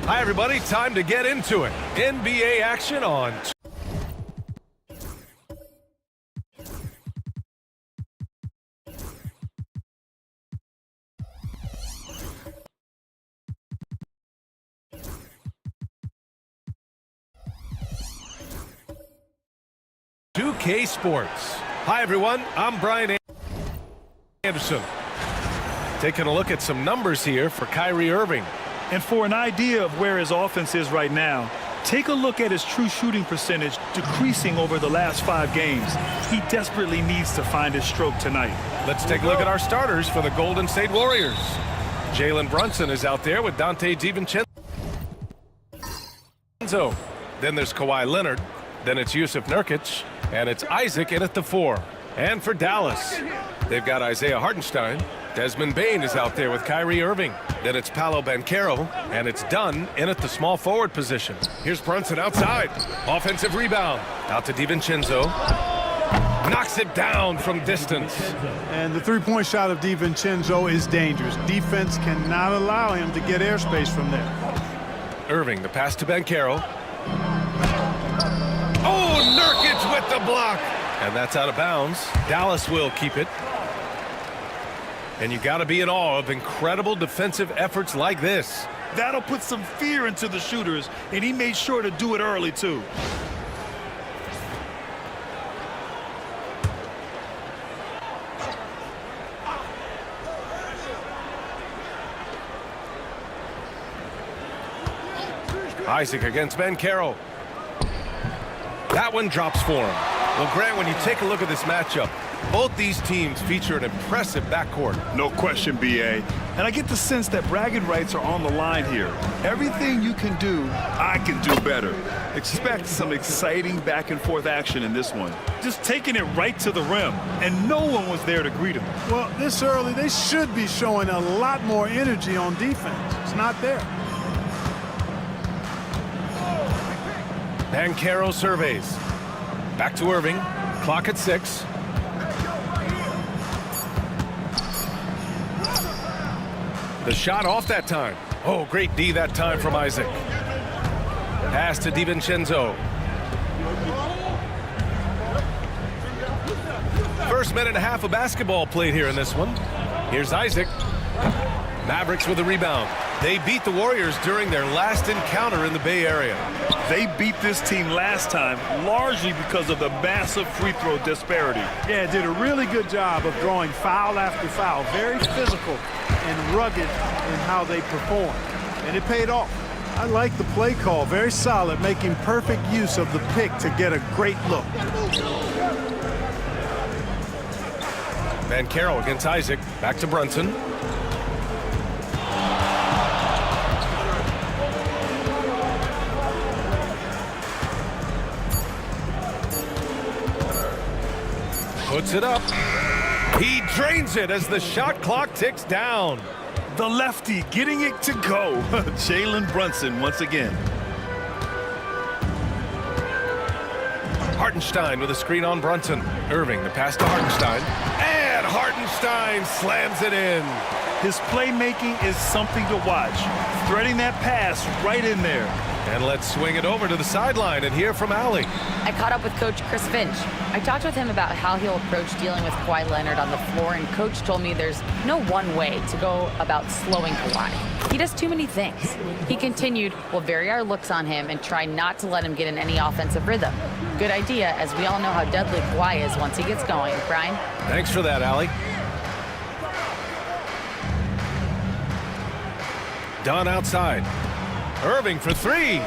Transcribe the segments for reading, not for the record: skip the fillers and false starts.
Hi, everybody. Time to get into it. NBA action on. K Sports. Hi, everyone. I'm Brian Anderson. Taking a look at some numbers here for Kyrie Irving. And for an idea of where his offense is right now, take a look at his true shooting percentage decreasing over the last 5 games. He desperately needs to find his stroke tonight. Let's take a look at our starters for the Golden State Warriors. Jalen Brunson is out there with Dante DiVincenzo. Then there's Kawhi Leonard. Then it's Yusuf Nurkic. And it's Isaac in at the 4. And for Dallas, they've got Isaiah Hartenstein. Desmond Bane is out there with Kyrie Irving. Then it's Paolo Banchero. And it's Dunn in at the small forward position. Here's Brunson outside. Offensive rebound. Out to DiVincenzo. Knocks it down from distance. And the three-point shot of DiVincenzo is dangerous. Defense cannot allow him to get airspace from there. Irving, the pass to Banchero. Oh, Nurkic with the block. And that's out of bounds. Dallas will keep it. And you got to be in awe of incredible defensive efforts like this. That'll put some fear into the shooters, and he made sure to do it early, too. Isaac against Banchero. That one drops for him. Well, Grant, when you take a look at this matchup, both these teams feature an impressive backcourt. No question, B.A. And I get the sense that bragging rights are on the line here. Everything you can do, I can do better. Expect some exciting back-and-forth action in this one. Just taking it right to the rim, and no one was there to greet him. Well, this early, they should be showing a lot more energy on defense. It's not there. Banchero surveys. Back to Irving. Clock at 6. The shot off that time. Oh, great D that time from Isaac. Pass to DiVincenzo. First minute and a half of basketball played here in this one. Here's Isaac. Mavericks with a rebound. They beat the Warriors during their last encounter in the Bay Area. They beat this team last time largely because of the massive free throw disparity. Yeah, did a really good job of drawing foul after foul. Very physical and rugged in how they performed. And it paid off. I like the play call. Very solid, making perfect use of the pick to get a great look. Banchero against Isaac. Back to Brunson. Puts it up. He drains it as the shot clock ticks down. The lefty getting it to go. Jalen Brunson once again. Hartenstein with a screen on Brunson. Irving, the pass to Hartenstein. And Hartenstein slams it in. His playmaking is something to watch. Threading that pass right in there. And let's swing it over to the sideline and hear from Allie. I caught up with Coach Chris Finch. I talked with him about how he'll approach dealing with Kawhi Leonard on the floor, and Coach told me there's no one way to go about slowing Kawhi. He does too many things. He continued, we'll vary our looks on him and try not to let him get in any offensive rhythm. Good idea, as we all know how deadly Kawhi is once he gets going. Brian? Thanks for that, Allie. Dunn outside. Irving for 3.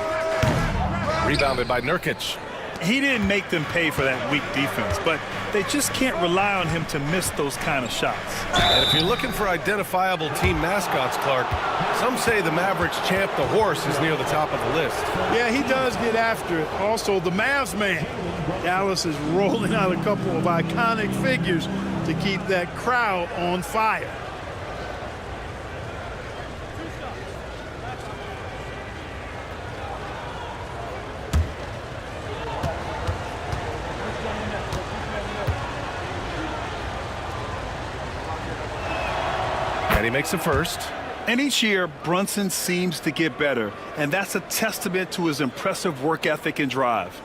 Rebounded by Nurkic. He didn't make them pay for that weak defense, but they just can't rely on him to miss those kind of shots. And if you're looking for identifiable team mascots, Clark, some say the Mavericks champ, the horse, is near the top of the list. Yeah, he does get after it. Also, the Mavs man. Dallas is rolling out a couple of iconic figures to keep that crowd on fire. And he makes the first. And each year, Brunson seems to get better, and that's a testament to his impressive work ethic and drive.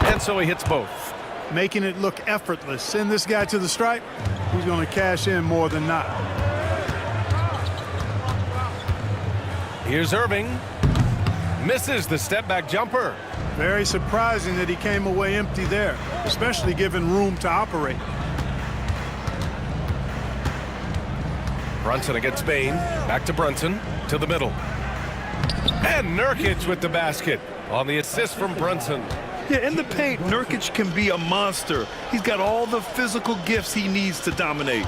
And so he hits both. Making it look effortless. Send this guy to the stripe. He's going to cash in more than not. Here's Irving. Misses the step-back jumper. Very surprising that he came away empty there, especially given room to operate. Brunson against Bain. Back to Brunson. To the middle. And Nurkic with the basket on the assist from Brunson. Yeah, in the paint, Nurkic can be a monster. He's got all the physical gifts he needs to dominate.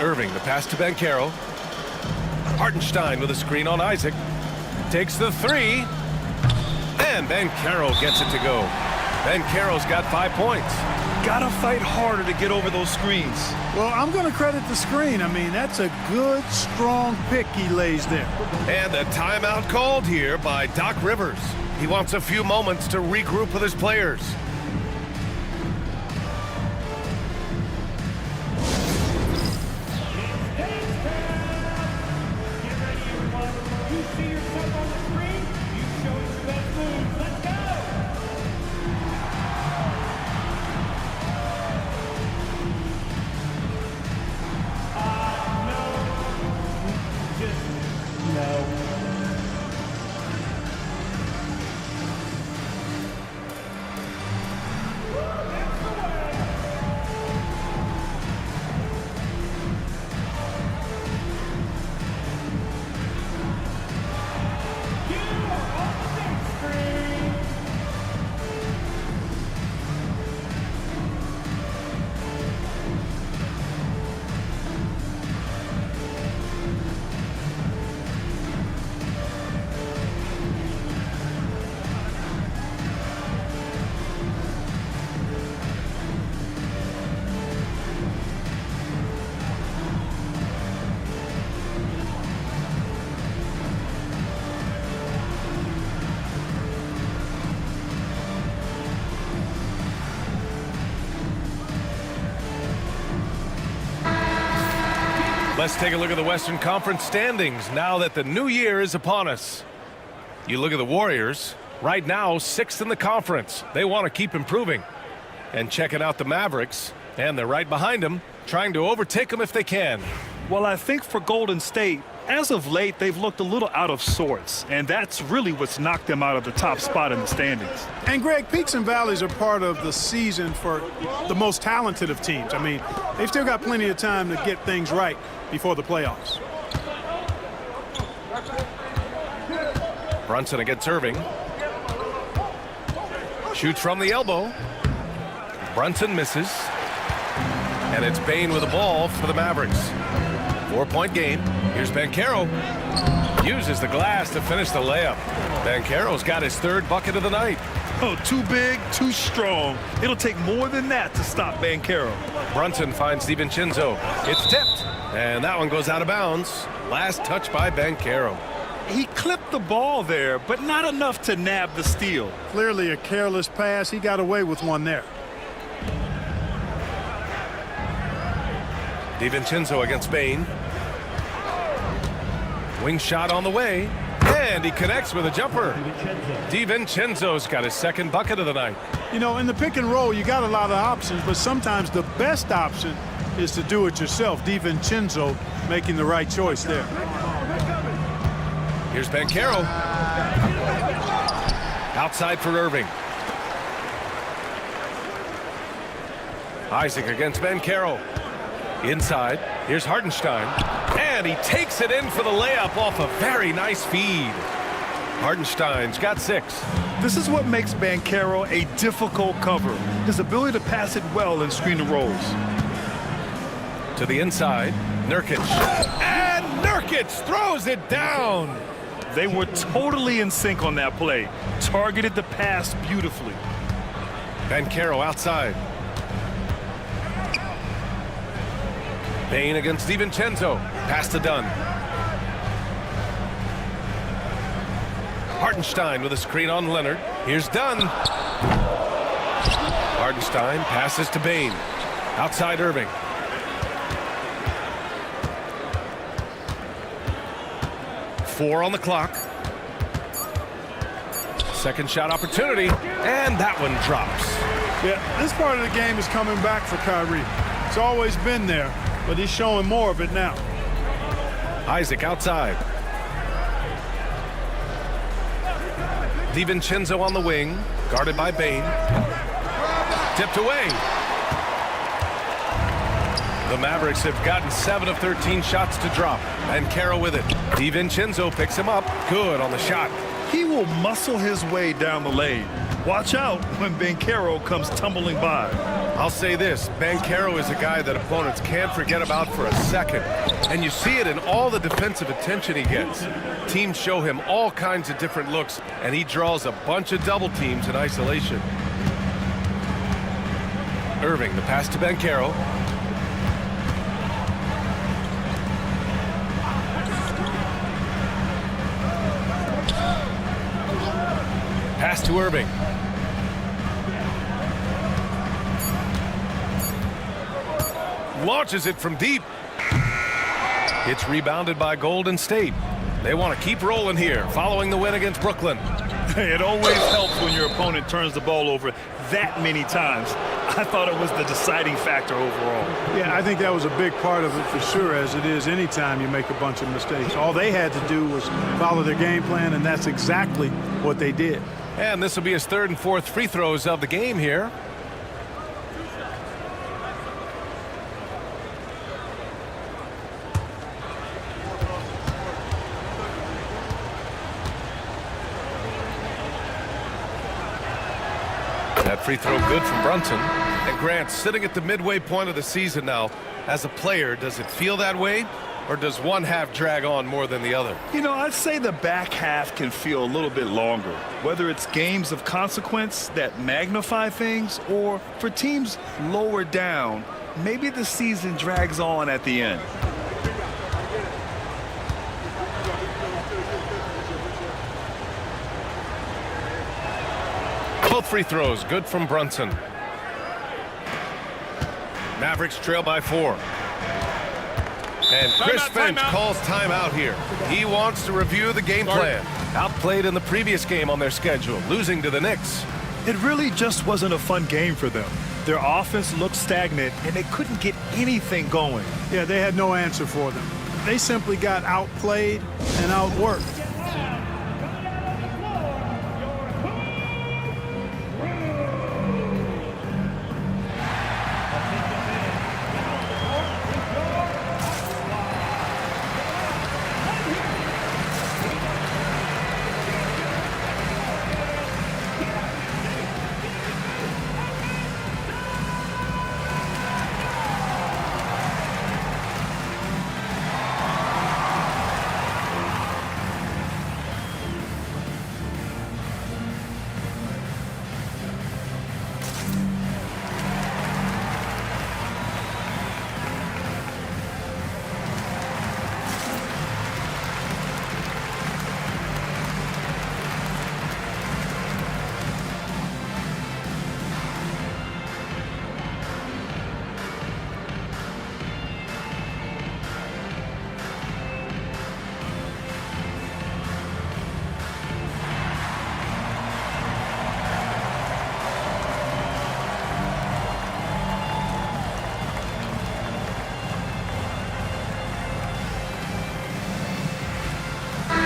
Irving, the pass to Banchero. Hartenstein with a screen on Isaac. Takes the three. And Banchero gets it to go. Banchero's got 5 points. Gotta fight harder to get over those screens. Well, I'm going to credit the screen. I mean, that's a good, strong pick he lays there. And a timeout called here by Doc Rivers. He wants a few moments to regroup with his players. Let's take a look at the Western Conference standings now that the new year is upon us. You look at the Warriors, right now 6th in the conference. They want to keep improving. And checking out the Mavericks, and they're right behind them, trying to overtake them if they can. Well, I think for Golden State, as of late, they've looked a little out of sorts, and that's really what's knocked them out of the top spot in the standings. And, Greg, peaks and valleys are part of the season for the most talented of teams. I mean, they've still got plenty of time to get things right before the playoffs. Brunson against Irving. Shoots from the elbow. Brunson misses. And it's Bain with the ball for the Mavericks. 4-point game. Here's Banchero. Uses the glass to finish the layup. Banchero's got his 3rd bucket of the night. Oh, too big, too strong. It'll take more than that to stop Banchero. Brunson finds DiVincenzo. It's tipped. And that one goes out of bounds. Last touch by Banchero. He clipped the ball there, but not enough to nab the steal. Clearly a careless pass. He got away with one there. DiVincenzo against Bain. Wing shot on the way. And he connects with a jumper. DiVincenzo's got his 2nd bucket of the night. You know, in the pick and roll, you got a lot of options, but sometimes the best option is to do it yourself. DiVincenzo making the right choice there. Here's Banchero. Outside for Irving. Isaac against Banchero. Inside. Here's Hartenstein. And he takes it in for the layup off a very nice feed. Hartenstein's got 6. This is what makes Banchero a difficult cover. His ability to pass it well and screen the rolls. To the inside. Nurkic. And Nurkic throws it down. They were totally in sync on that play. Targeted the pass beautifully. Banchero outside. Bain against DiVincenzo. Pass to Dunn. Hartenstein with a screen on Leonard. Here's Dunn. Hartenstein passes to Bain. Outside Irving. Four on the clock. Second shot opportunity, and that one drops. Yeah, this part of the game is coming back for Kyrie. It's always been there, but he's showing more of it now. Isaac outside. DiVincenzo on the wing, guarded by Bain. Tipped away. The Mavericks have gotten 7 of 13 shots to drop, and Carroll with it. DiVincenzo picks him up. Good on the shot. He will muscle his way down the lane. Watch out when Banchero comes tumbling by. I'll say this, Banchero is a guy that opponents can't forget about for a second. And you see it in all the defensive attention he gets. Teams show him all kinds of different looks, and he draws a bunch of double teams in isolation. Irving, the pass to Banchero. Pass to Irving. Launches it from deep. It's rebounded by Golden State. They want to keep rolling here, following the win against Brooklyn. It always helps when your opponent turns the ball over that many times. I thought it was the deciding factor overall. Yeah, I think that was a big part of it for sure, as it is anytime you make a bunch of mistakes. All they had to do was follow their game plan, and that's exactly what they did. And this will be his third and fourth free throws of the game here. That free throw good from Brunson. And Grant, sitting at the midway point of the season now, as a player, does it feel that way? Or does one half drag on more than the other? You know, I'd say the back half can feel a little bit longer, whether it's games of consequence that magnify things, or for teams lower down, maybe the season drags on at the end. Both free throws good from Brunson. Mavericks trail by 4. And Chris Finch calls timeout here. He wants to review the game plan. Outplayed in the previous game on their schedule, losing to the Knicks. It really just wasn't a fun game for them. Their offense looked stagnant, and they couldn't get anything going. Yeah, they had no answer for them. They simply got outplayed and outworked.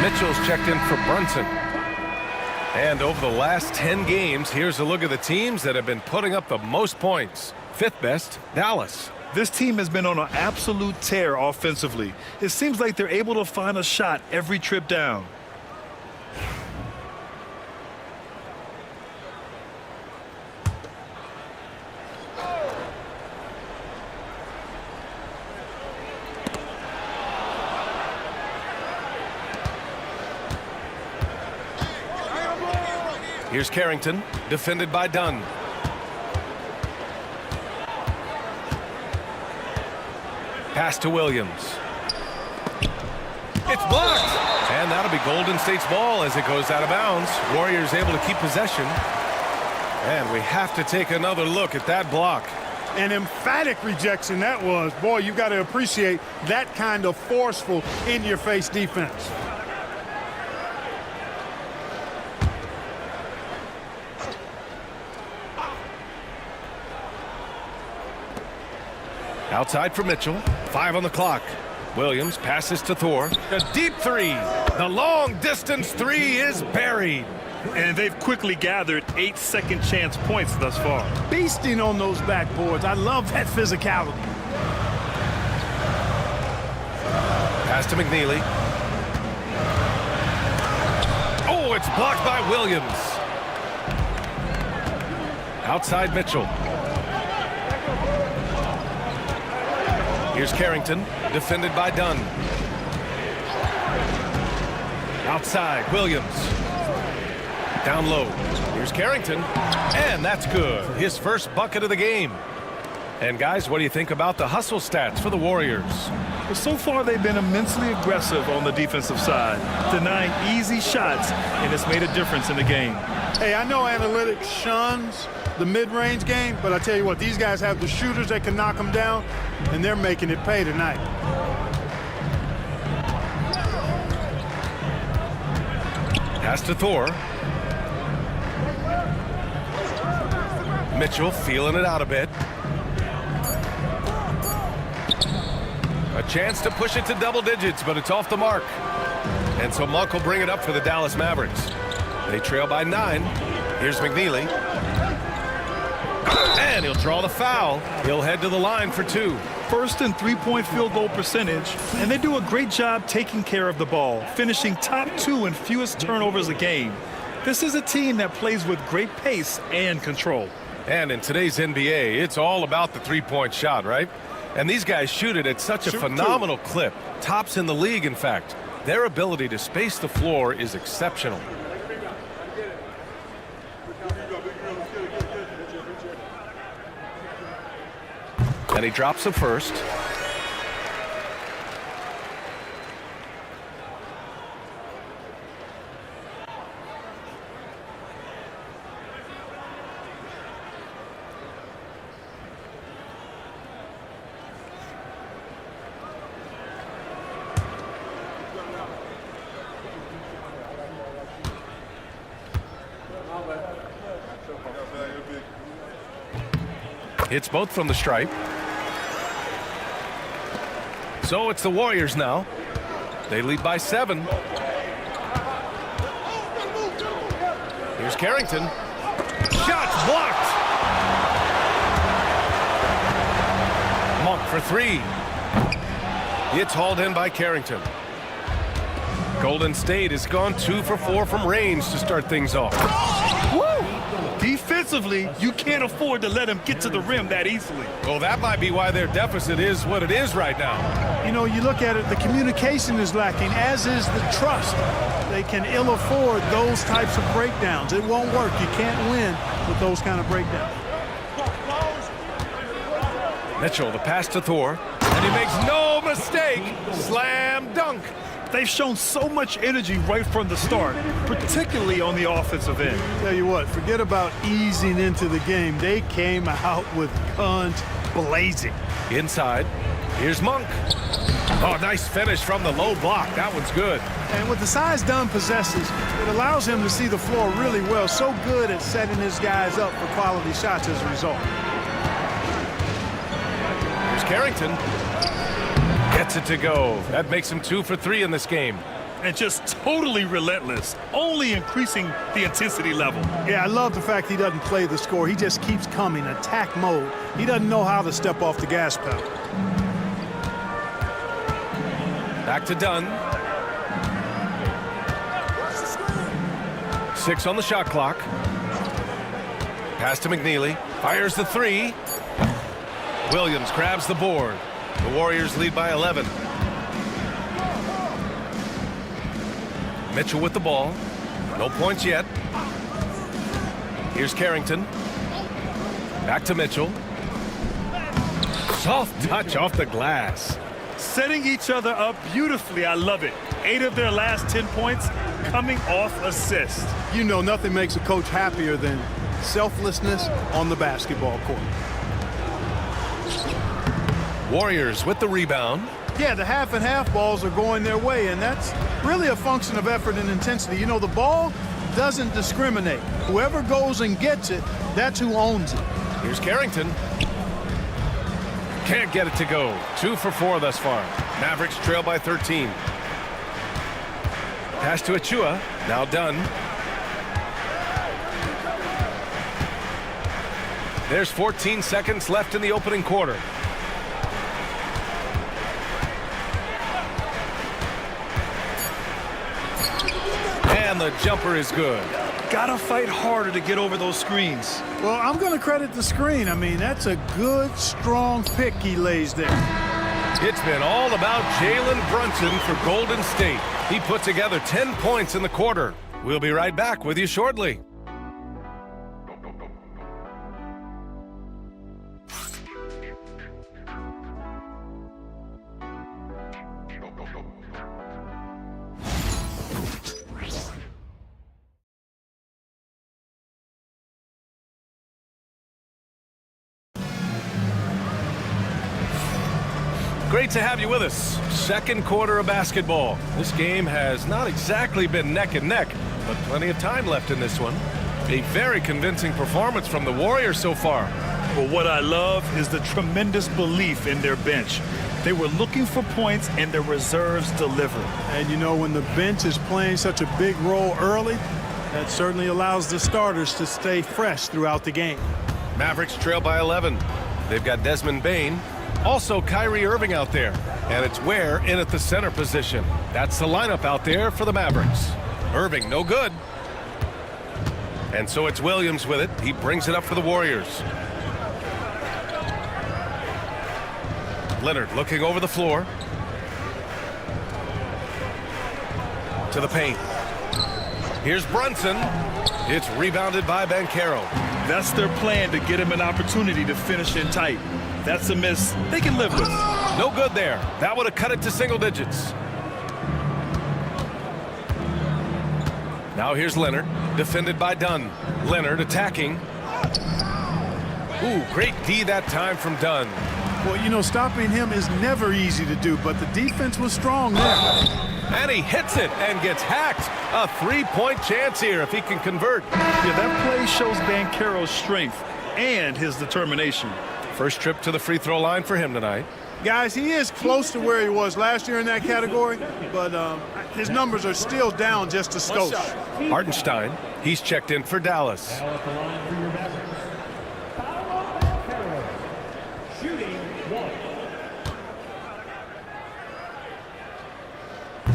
Mitchell's checked in for Brunson. And over the last 10 games, here's a look at the teams that have been putting up the most points. Fifth best, Dallas. This team has been on an absolute tear offensively. It seems like they're able to find a shot every trip down. Here's Carrington, defended by Dunn. Pass to Williams. It's blocked. And that'll be Golden State's ball as it goes out of bounds. Warriors able to keep possession. And we have to take another look at that block. An emphatic rejection that was. Boy, you got to appreciate that kind of forceful, in-your-face defense. Outside for Mitchell. 5 on the clock. Williams passes to Thor. A deep three. The long-distance three is buried. And they've quickly gathered 8 second chance points thus far. Beasting on those backboards. I love that physicality. Pass to McNeely. Oh, it's blocked by Williams. Outside Mitchell. Here's Carrington, defended by Dunn. Outside, Williams. Down low. Here's Carrington, and that's good. His first bucket of the game. And guys, what do you think about the hustle stats for the Warriors? Well, so far they've been immensely aggressive on the defensive side, denying easy shots, and it's made a difference in the game. Hey, I know analytics shuns the mid-range game, but I tell you what, these guys have the shooters that can knock them down, and they're making it pay tonight. Pass to Thor. Mitchell feeling it out a bit. A chance to push it to double digits, but it's off the mark. And so Monk will bring it up for the Dallas Mavericks. They trail by 9. Here's McNeely. And he'll draw the foul. He'll head to the line for 2. First and three-point field goal percentage, and they do a great job taking care of the ball, finishing top 2 in fewest turnovers a game. This is a team that plays with great pace and control. And in today's NBA, it's all about the three-point shot, right? And these guys shoot it at such a phenomenal clip. Tops in the league, in fact. Their ability to space the floor is exceptional. And he drops the first. Hits both from the stripe. So it's the Warriors now. They lead by 7. Here's Carrington. Shots blocked. Monk for 3. It's hauled in by Carrington. Golden State has gone 2 for 4 from range to start things off. Woo! Defensively, you can't afford to let them get to the rim that easily. Well, that might be why their deficit is what it is right now. You know, you look at it, the communication is lacking, as is the trust. They can ill afford those types of breakdowns. It won't work. You can't win with those kind of breakdowns. Mitchell, the pass to Thor, and he makes no mistake. Slam dunk. They've shown so much energy right from the start, particularly on the offensive end. Tell you what, forget about easing into the game. They came out with guns blazing. Inside, here's Monk. Oh, nice finish from the low block. That one's good. And with the size Dunn possesses, it allows him to see the floor really well. So good at setting his guys up for quality shots as a result. Here's Carrington. Gets it to go. That makes him 2 for 3 in this game. And just totally relentless, only increasing the intensity level. Yeah, I love the fact he doesn't play the score. He just keeps coming, attack mode. He doesn't know how to step off the gas pedal. Back to Dunn. 6 on the shot clock. Pass to McNeely. Fires the 3. Williams grabs the board. The Warriors lead by 11. Mitchell with the ball. No points yet. Here's Carrington. Back to Mitchell. Soft touch off the glass. Setting each other up beautifully. I love it. 8 of their last 10 points coming off assists. You know, nothing makes a coach happier than selflessness on the basketball court. Warriors with the rebound. Yeah, the half and half balls are going their way, and that's really a function of effort and intensity. You know, the ball doesn't discriminate. Whoever goes and gets it, that's who owns it. Here's Carrington. Can't get it to go. 2 for 4 thus far. Mavericks trail by 13. Pass to Achua. Now done. There's 14 seconds left in the opening quarter. And the jumper is good. Gotta fight harder to get over those screens. Well, I'm going to credit the screen. I mean, that's a good, strong pick he lays there. It's been all about Jalen Brunson for Golden State. He put together 10 points in the quarter. We'll be right back with you shortly. Great to have you with us. Second quarter of basketball. This game has not exactly been neck and neck, but plenty of time left in this one. A very convincing performance from the Warriors so far. But what I love is the tremendous belief in their bench. They were looking for points, and their reserves delivered. And you know, when the bench is playing such a big role early, that certainly allows the starters to stay fresh throughout the game. Mavericks trail by 11. They've got Desmond Bane. Also Kyrie Irving out there, and it's Ware in at the center position. That's the lineup out there for the Mavericks. Irving, no good. And so it's Williams with it. He brings it up for the Warriors. Leonard looking over the floor. To the paint. Here's Brunson. It's rebounded by Banchero. That's their plan, to get him an opportunity to finish in tight. That's a miss they can live with. No good there. That would have cut it to single digits. Now here's Leonard, defended by Dunn. Leonard attacking. Ooh, great D that time from Dunn. Well, you know, stopping him is never easy to do, but the defense was strong there. And he hits it and gets hacked. A three-point chance here if he can convert. Yeah, that play shows Banchero's strength and his determination. First trip to the free throw line for him tonight. Guys, he is close to where he was last year in that category, but his numbers are still down just a skosh. Hartenstein, he's checked in for Dallas.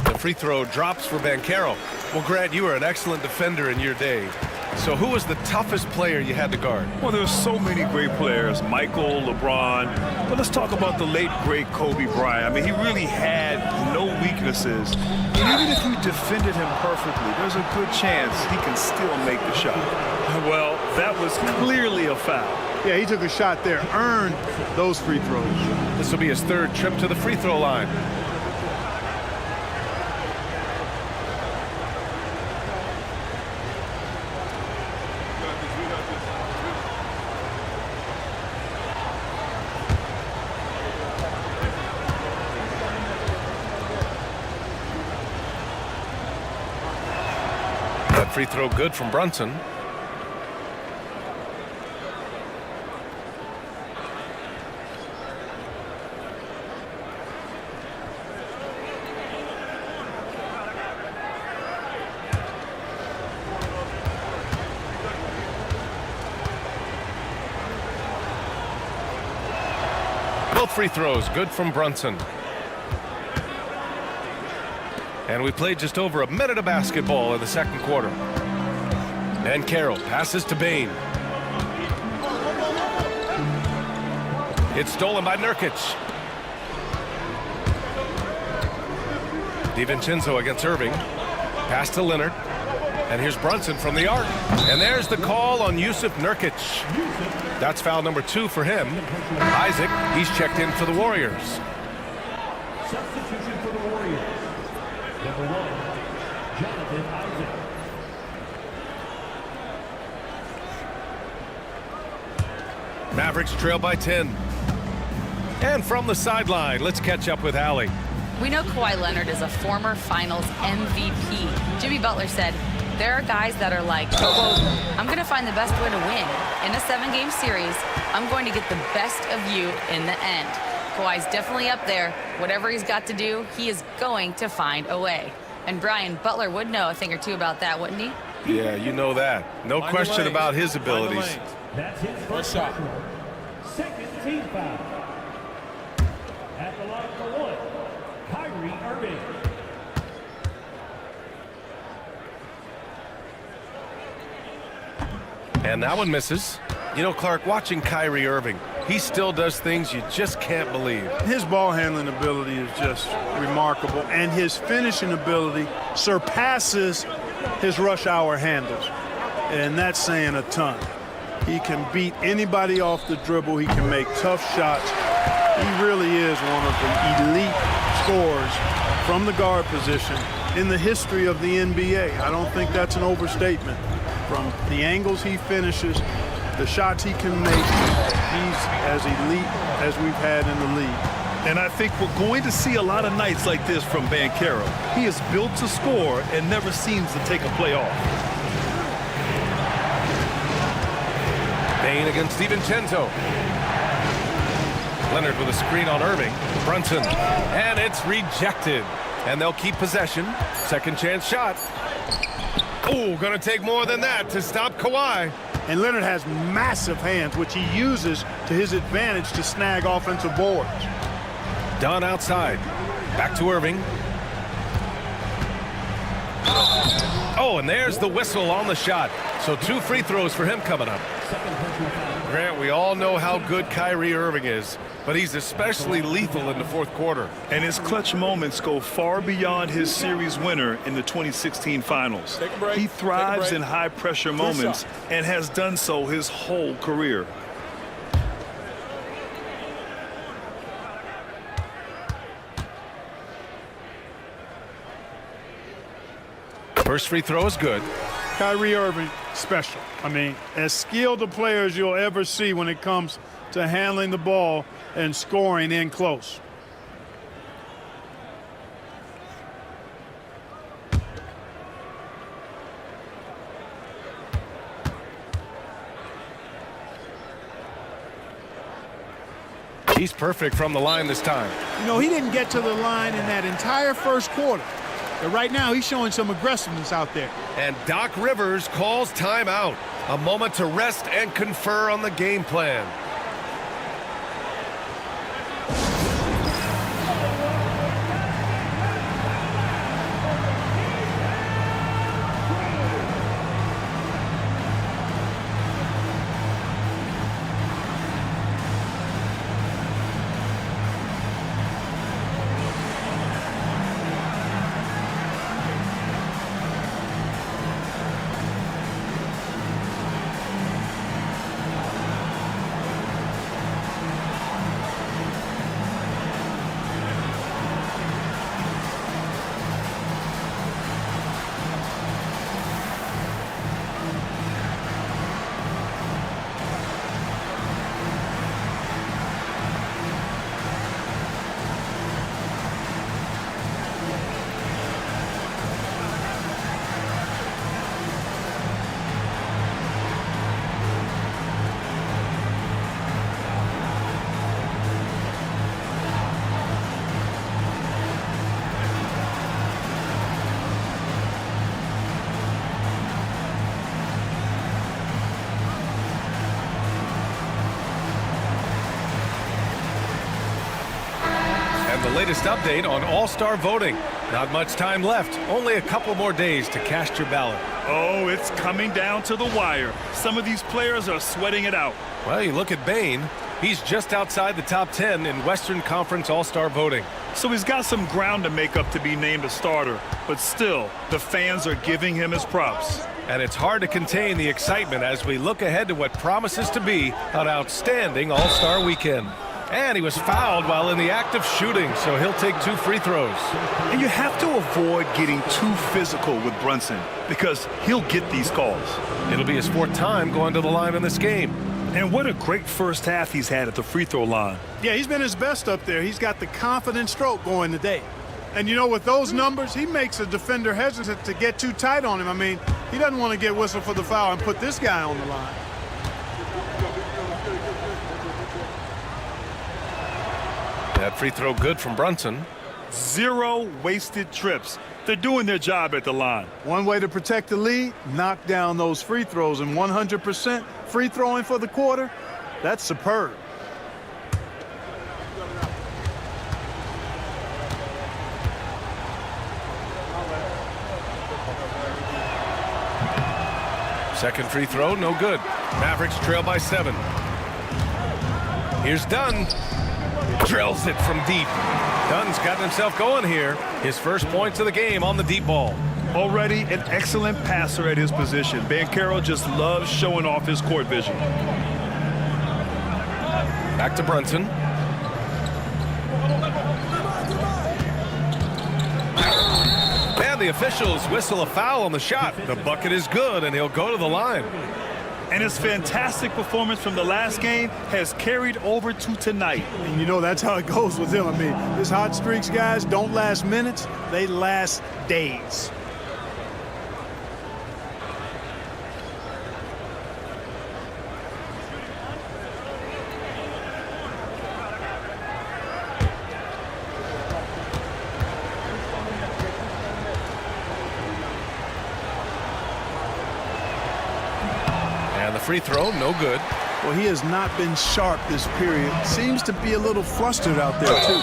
The free throw drops for Banchero. Well, Grant, you were an excellent defender in your day. So who was the toughest player you had to guard? Well, there's so many great players, Michael, LeBron, but let's talk about the late, great Kobe Bryant. I mean, he really had no weaknesses. And even if you defended him perfectly, there's a good chance he can still make the shot. Well, that was clearly a foul. Yeah, he took a shot there, earned those free throws. This will be his third trip to the free throw line. That free throw good from Brunson. Both free throws good from Brunson. And we played just over a minute of basketball in the second quarter. And Carroll passes to Bane. It's stolen by Nurkic. DiVincenzo against Irving. Pass to Leonard. And here's Brunson from the arc. And there's the call on Yusuf Nurkic. That's foul number 2 for him. Isaac, he's checked in for the Warriors. Substitution for the Warriors. Mavericks trail by 10. And from the sideline, let's catch up with Allie. We know Kawhi Leonard is a former Finals MVP. Jimmy Butler said, there are guys that are like, quote, I'm going to find the best way to win. In a 7-game series, I'm going to get the best of you in the end. Kawhi's definitely up there. Whatever he's got to do, he is going to find a way. And Brian, Butler would know a thing or two about that, wouldn't he? Yeah, you know that. No question about his abilities. That's his first shot. Second team foul. At the line for one, Kyrie Irving. And that one misses. You know, Clark, watching Kyrie Irving, he still does things you just can't believe. His ball handling ability is just remarkable, and his finishing ability surpasses his rush hour handles. And that's saying a ton. He can beat anybody off the dribble. He can make tough shots. He really is one of the elite scorers from the guard position in the history of the NBA. I don't think that's an overstatement. From the angles he finishes, the shots he can make, he's as elite as we've had in the league. And I think we're going to see a lot of nights like this from Banchero. He is built to score and never seems to take a play off. Bane against DiVincenzo. Leonard with a screen on Irving. Brunson. And it's rejected. And they'll keep possession. Second chance shot. Oh, gonna take more than that to stop Kawhi. And Leonard has massive hands, which he uses to his advantage to snag offensive boards. Dunn outside. Back to Irving. Oh, and there's the whistle on the shot. So 2 free throws for him coming up. Grant, we all know how good Kyrie Irving is, but he's especially lethal in the fourth quarter. And his clutch moments go far beyond his series winner in the 2016 finals. He thrives in high-pressure moments and has done so his whole career. First free throw is good. Kyrie Irving, special. I mean, as skilled a player as you'll ever see when it comes to handling the ball and scoring in close. He's perfect from the line this time. You know, he didn't get to the line in that entire first quarter. But right now, he's showing some aggressiveness out there. And Doc Rivers calls timeout. A moment to rest and confer on the game plan. The latest update on All-Star voting. Not much time left. Only a couple more days to cast your ballot. Oh, it's coming down to the wire. Some of these players are sweating it out. Well, you look at Bane. He's just outside the top 10 in Western Conference All-Star voting. So he's got some ground to make up to be named a starter. But still, the fans are giving him his props. And it's hard to contain the excitement as we look ahead to what promises to be an outstanding All-Star weekend. And he was fouled while in the act of shooting, so he'll take 2 free throws. And you have to avoid getting too physical with Brunson because he'll get these calls. It'll be his 4th time going to the line in this game. And what a great first half he's had at the free throw line. Yeah, he's been his best up there. He's got the confident stroke going today. And, you know, with those numbers, he makes a defender hesitant to get too tight on him. I mean, he doesn't want to get whistled for the foul and put this guy on the line. That free throw good from Brunson. 0 wasted trips. They're doing their job at the line. One way to protect the lead, knock down those free throws, and 100% free throwing for the quarter, that's superb. Second free throw, no good. Mavericks trail by 7. Here's Dunn. Drills it from deep. Dunn's gotten himself going here. His first points of the game on the deep ball. Already an excellent passer at his position. Banchero just loves showing off his court vision. Back to Brunson. And the officials whistle a foul on the shot. The bucket is good, and he'll go to the line. And his fantastic performance from the last game has carried over to tonight. And you know that's how it goes with him. I mean, his hot streaks, guys, don't last minutes. They last days. Free throw, no good. Well, he has not been sharp this period. Seems to be a little flustered out there, too.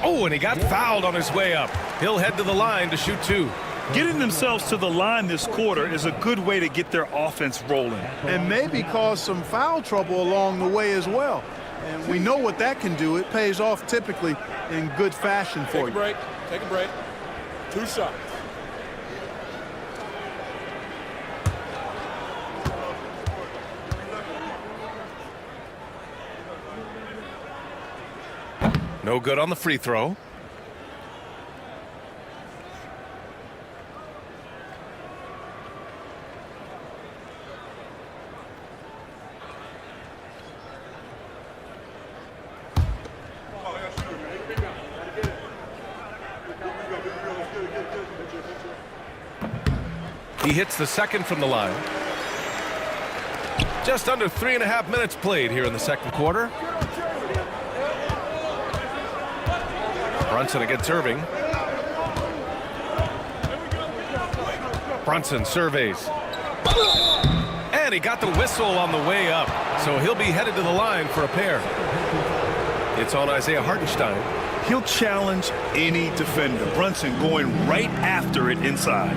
Oh, and he got fouled on his way up. He'll head to the line to shoot 2. Getting themselves to the line this quarter is a good way to get their offense rolling. And maybe cause some foul trouble along the way as well. And we know what that can do. It pays off typically in good fashion for you. Take a break. 2 shots. No good on the free throw. He hits the second from the line. Just under 3.5 minutes played here in the second quarter. Brunson against Irving. Brunson surveys. And he got the whistle on the way up, so he'll be headed to the line for a pair. It's on Isaiah Hartenstein. He'll challenge any defender. Brunson going right after it inside.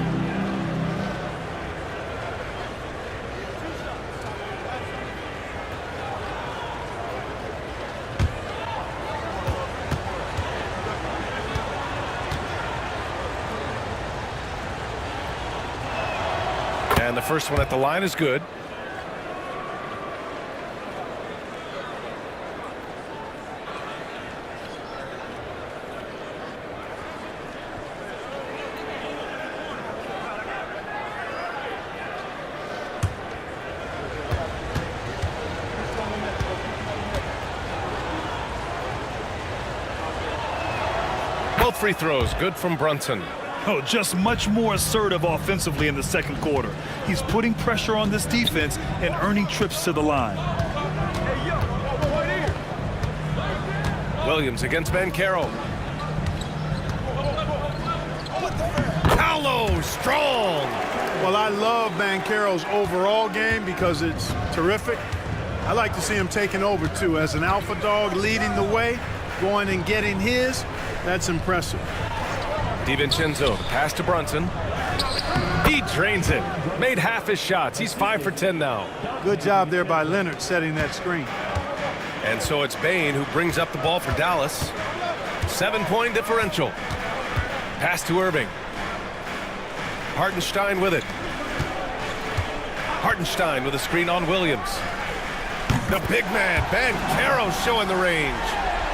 And the first one at the line is good. Both free throws good from Brunson. Oh, just much more assertive offensively in the second quarter. He's putting pressure on this defense and earning trips to the line. Williams against Banchero. Paolo, strong. Well, I love Banchero's overall game because it's terrific. I like to see him taking over, too. As an alpha dog leading the way, going and getting his, that's impressive. DiVincenzo, pass to Brunson. He drains it. Made half his shots. He's 5 for 10 now. Good job there by Leonard setting that screen. And so it's Bane who brings up the ball for Dallas. 7-point differential. Pass to Irving. Hartenstein with it. Hartenstein with a screen on Williams. The big man, Banchero, showing the range.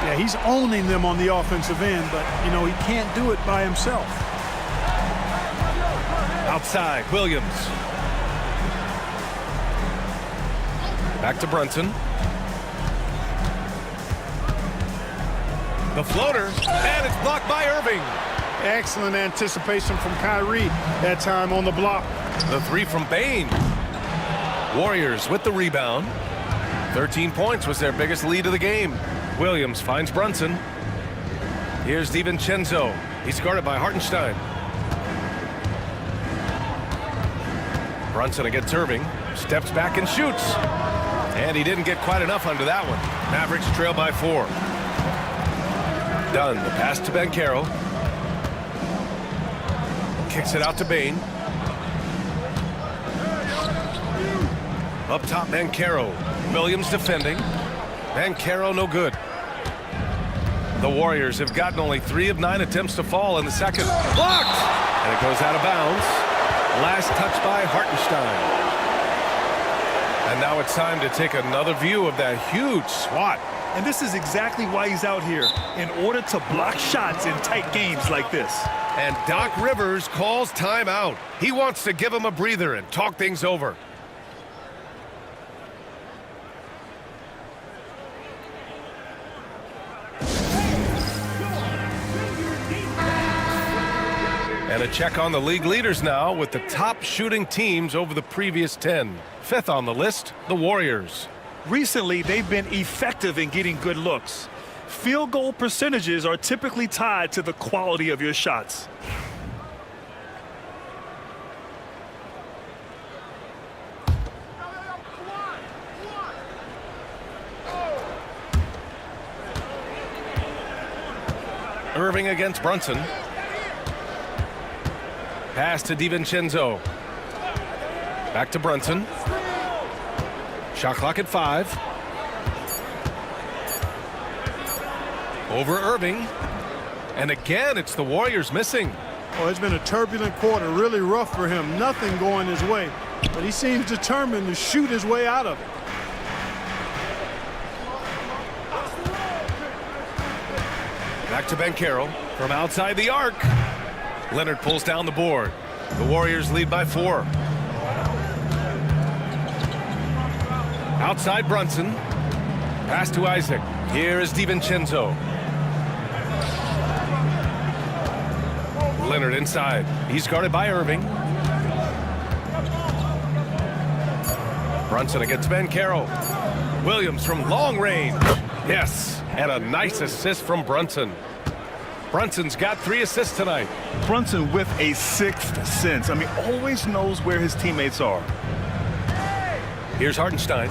Yeah, he's owning them on the offensive end, but, you know, he can't do it by himself. Outside, Williams. Back to Brunson. The floater, and it's blocked by Irving. Excellent anticipation from Kyrie that time on the block. The three from Bane. Warriors with the rebound. 13 points was their biggest lead of the game. Williams finds Brunson. Here's DiVincenzo. He's guarded by Hartenstein. Brunson against Irving. Steps back and shoots. And he didn't get quite enough under that one. Mavericks trail by 4. Dunn, the pass to Banchero. Kicks it out to Bane. Up top, Banchero. Williams defending. Banchero no good. The Warriors have gotten only 3 of 9 attempts to fall in the second. Blocked! And it goes out of bounds. Last touch by Hartenstein. And now it's time to take another view of that huge swat. And this is exactly why he's out here, in order to block shots in tight games like this. And Doc Rivers calls timeout. He wants to give him a breather and talk things over. And a check on the league leaders now with the top shooting teams over the previous 10. 5th on the list, the Warriors. Recently, they've been effective in getting good looks. Field goal percentages are typically tied to the quality of your shots. Irving against Brunson. Pass to DiVincenzo. Back to Brunson. Shot clock at 5. Over Irving. And again, it's the Warriors missing. Oh, it's been a turbulent quarter, really rough for him. Nothing going his way. But he seems determined to shoot his way out of it. Back to Banchero from outside the arc. Leonard pulls down the board. The Warriors lead by 4. Outside Brunson. Pass to Isaac. Here is DiVincenzo. Leonard inside. He's guarded by Irving. Brunson against Banchero. Williams from long range. Yes, and a nice assist from Brunson. Brunson's got 3 assists tonight. Brunson with a 6th sense. I mean, always knows where his teammates are. Here's Hartenstein.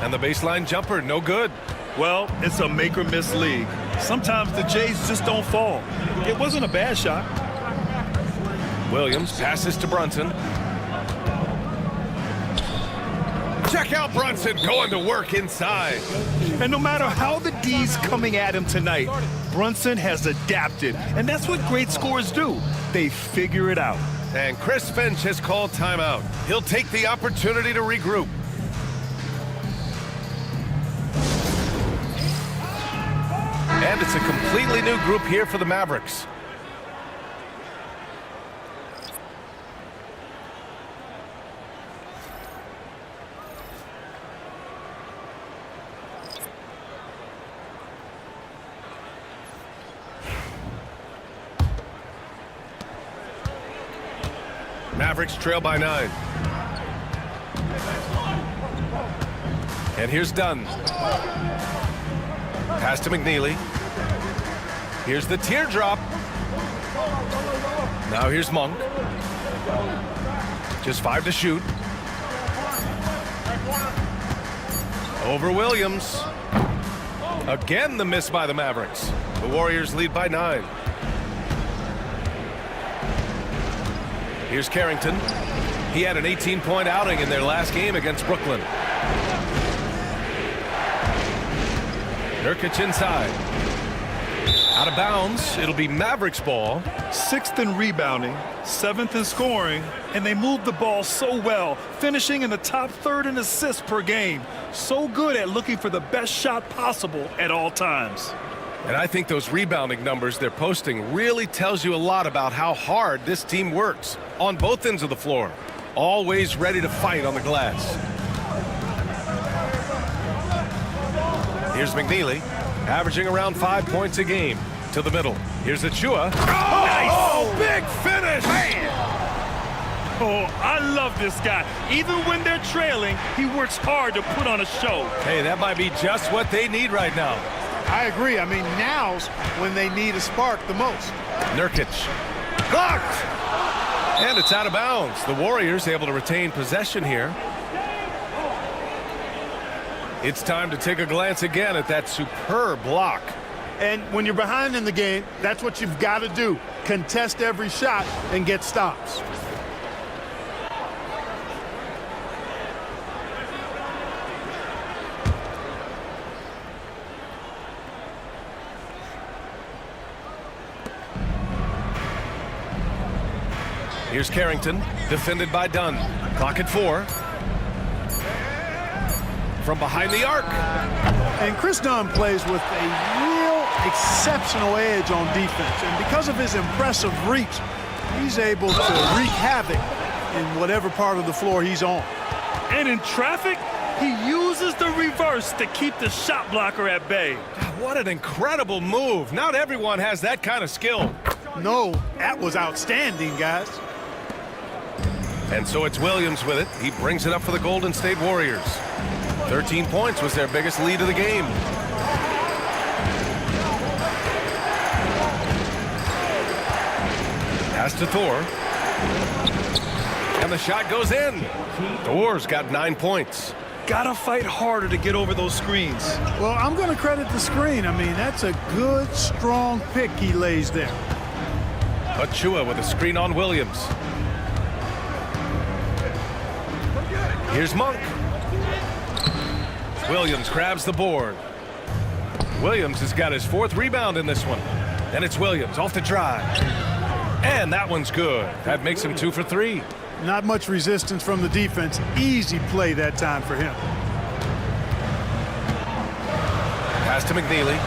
And the baseline jumper, no good. Well, it's a make-or-miss league. Sometimes the Jays just don't fall. It wasn't a bad shot. Williams passes to Brunson. Check out Brunson going to work inside. And no matter how the D's coming at him tonight, Brunson has adapted. And that's what great scorers do. They figure it out. And Chris Finch has called timeout. He'll take the opportunity to regroup. And it's a completely new group here for the Mavericks. Mavericks trail by 9. And here's Dunn. Pass to McNeely. Here's the teardrop. Now here's Monk. Just 5 to shoot. Over Williams. Again, the miss by the Mavericks. The Warriors lead by 9. Here's Carrington. He had an 18-point outing in their last game against Brooklyn. Nurkic inside. Out of bounds. It'll be Mavericks ball. 6th in rebounding, 7th in scoring, and they move the ball so well, finishing in the top third in assists per game. So good at looking for the best shot possible at all times. And I think those rebounding numbers they're posting really tells you a lot about how hard this team works on both ends of the floor. Always ready to fight on the glass. Here's McNeely, averaging around 5 points a game. To the middle. Here's Achua. Oh, nice. Oh, big finish! Man. Oh, I love this guy. Even when they're trailing, he works hard to put on a show. Hey, that might be just what they need right now. I agree. I mean, now's when they need a spark the most. Nurkic. Blocked! And it's out of bounds. The Warriors able to retain possession here. It's time to take a glance again at that superb block. And when you're behind in the game, that's what you've got to do. Contest every shot and get stops. Here's Carrington, defended by Dunn. Clock at 4. From behind the arc. And Chris Dunn plays with a real exceptional edge on defense. And because of his impressive reach, he's able to wreak havoc in whatever part of the floor he's on. And in traffic, he uses the reverse to keep the shot blocker at bay. What an incredible move. Not everyone has that kind of skill. No, that was outstanding, guys. And so it's Williams with it. He brings it up for the Golden State Warriors. 13 points was their biggest lead of the game. Pass to Thor. And the shot goes in. Thor's got 9 points. Gotta fight harder to get over those screens. Well, I'm going to credit the screen. I mean, that's a good, strong pick he lays there. Achua with a screen on Williams. Here's Monk. Williams grabs the board. Williams has got his 4th rebound in this one. And it's Williams off the drive. And that one's good. That makes him 2 for 3. Not much resistance from the defense. Easy play that time for him. Pass to McNeely.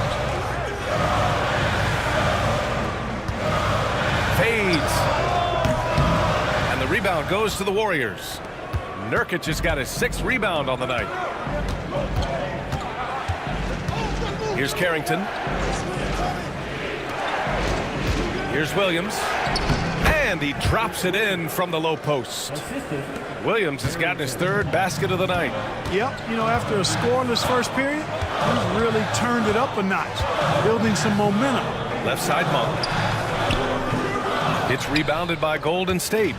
Fades. And the rebound goes to the Warriors. Nurkic has got his 6th rebound on the night. Here's Carrington. Here's Williams. And he drops it in from the low post. Williams has gotten his 3rd basket of the night. Yep, you know, after a scoreless first period, he's really turned it up a notch, building some momentum. Left side Monk. It's rebounded by Golden State.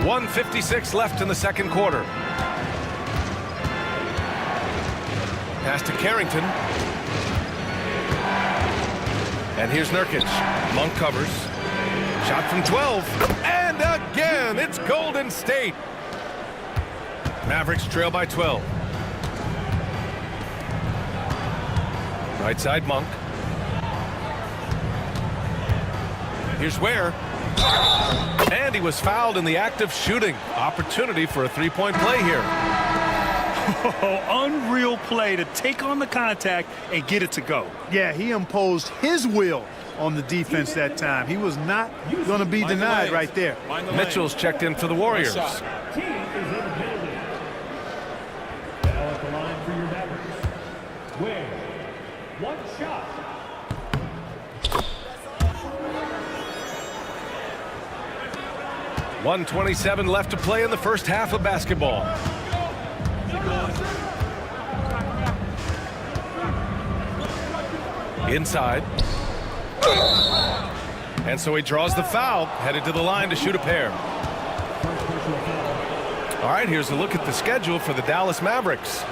1:56 left in the second quarter. Pass to Carrington. And here's Nurkic. Monk covers. Shot from 12. And again, it's Golden State. Mavericks trail by 12. Right side Monk. Here's Ware. And he was fouled in the act of shooting. Opportunity for a 3-point play here. Oh, unreal play to take on the contact and get it to go. Yeah, he imposed his will on the defense that time. He was not going to be denied right there. Mitchell's checked in for the Warriors. Team is in the building. Now at the line for your Mavericks. Where? 1 shot. .127 left to play in the first half of basketball. Inside. And so he draws the foul, headed to the line to shoot a pair. All right, here's a look at the schedule for the Dallas Mavericks.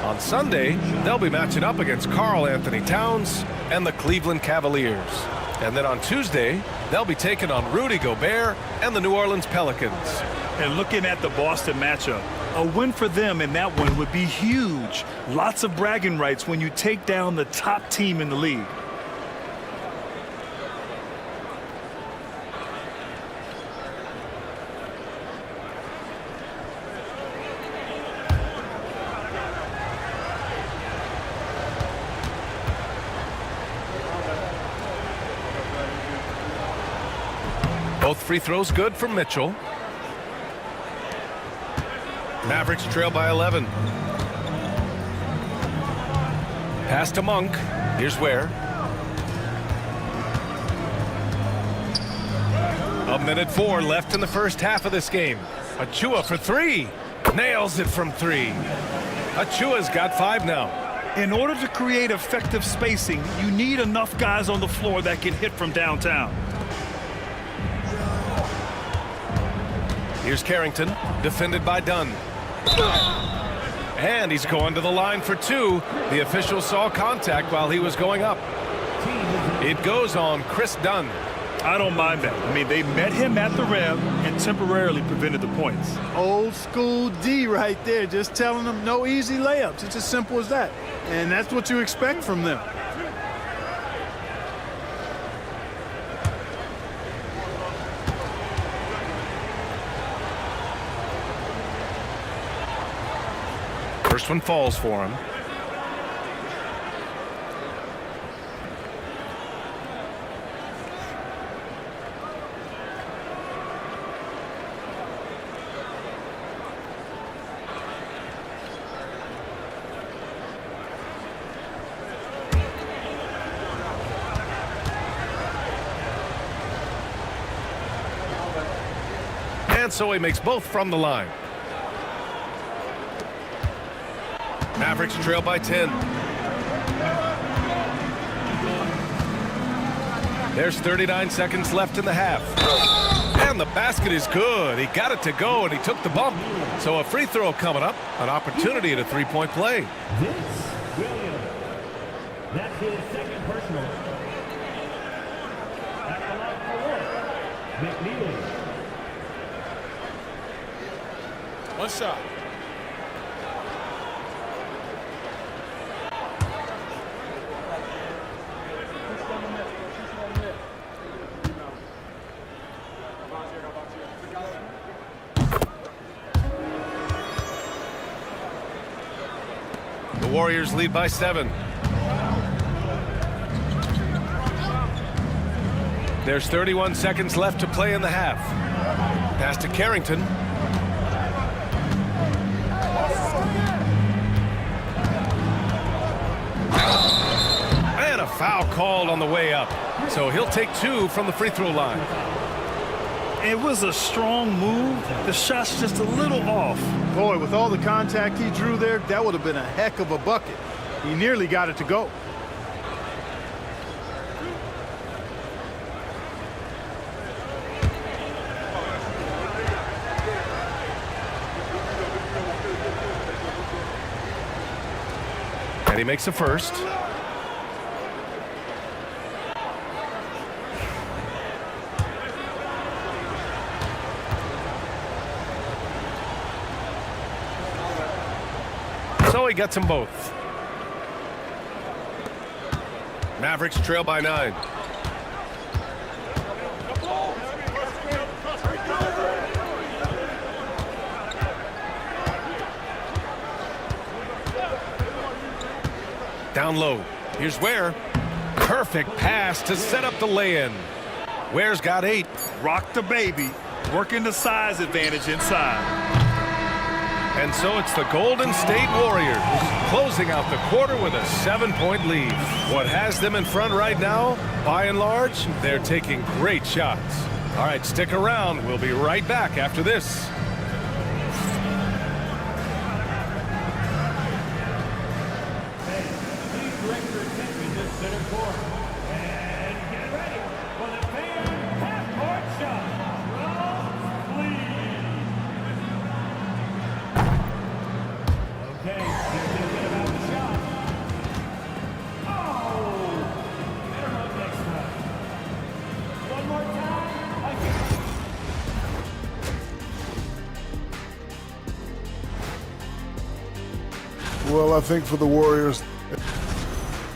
On Sunday, they'll be matching up against Karl Anthony Towns and the Cleveland Cavaliers. And then on Tuesday, they'll be taking on Rudy Gobert and the New Orleans Pelicans. And looking at the Boston matchup, a win for them in that one would be huge. Lots of bragging rights when you take down the top team in the league. Both free throws good for Mitchell. Mavericks trail by 11. Pass to Monk. Here's Ware. 1:04 left in the first half of this game. Achua for three. Nails it from three. Achua's got 5 now. In order to create effective spacing, you need enough guys on the floor that can hit from downtown. Here's Carrington, defended by Dunn. And he's going to the line for 2. The official saw contact while he was going up. It goes on Chris Dunn. I don't mind that. I mean, they met him at the rim and temporarily prevented the points. Old school D right there, just telling them no easy layups. It's as simple as that. And that's what you expect from them. First one falls for him. And so he makes both from the line. Mavericks trail by 10. There's 39 seconds left in the half. And the basket is good. He got it to go, and he took the bump. So a free throw coming up. An opportunity at a three-point play. Williams. That's his second personal. At the line for 1, McNeely. One shot. The Warriors lead by 7. There's 31 seconds left to play in the half. Pass to Carrington. And a foul called on the way up. So he'll take 2 from the free throw line. It was a strong move. The shot's just a little off. Boy, with all the contact he drew there, that would have been a heck of a bucket. He nearly got it to go. And he makes a first. So he gets them both. Mavericks trail by 9. Down low. Here's Ware. Perfect pass to set up the lay-in. Ware's got 8. Rock the baby. Working the size advantage inside. And so it's the Golden State Warriors closing out the quarter with a 7-point lead. What has them in front right now, by and large, they're taking great shots. All right, stick around. We'll be right back after this. Please direct your attention to center court. And get ready for the fan half-court shot. Okay, they're thinking about the shot. Oh! Better luck next time. One more time. Well, I think for the Warriors.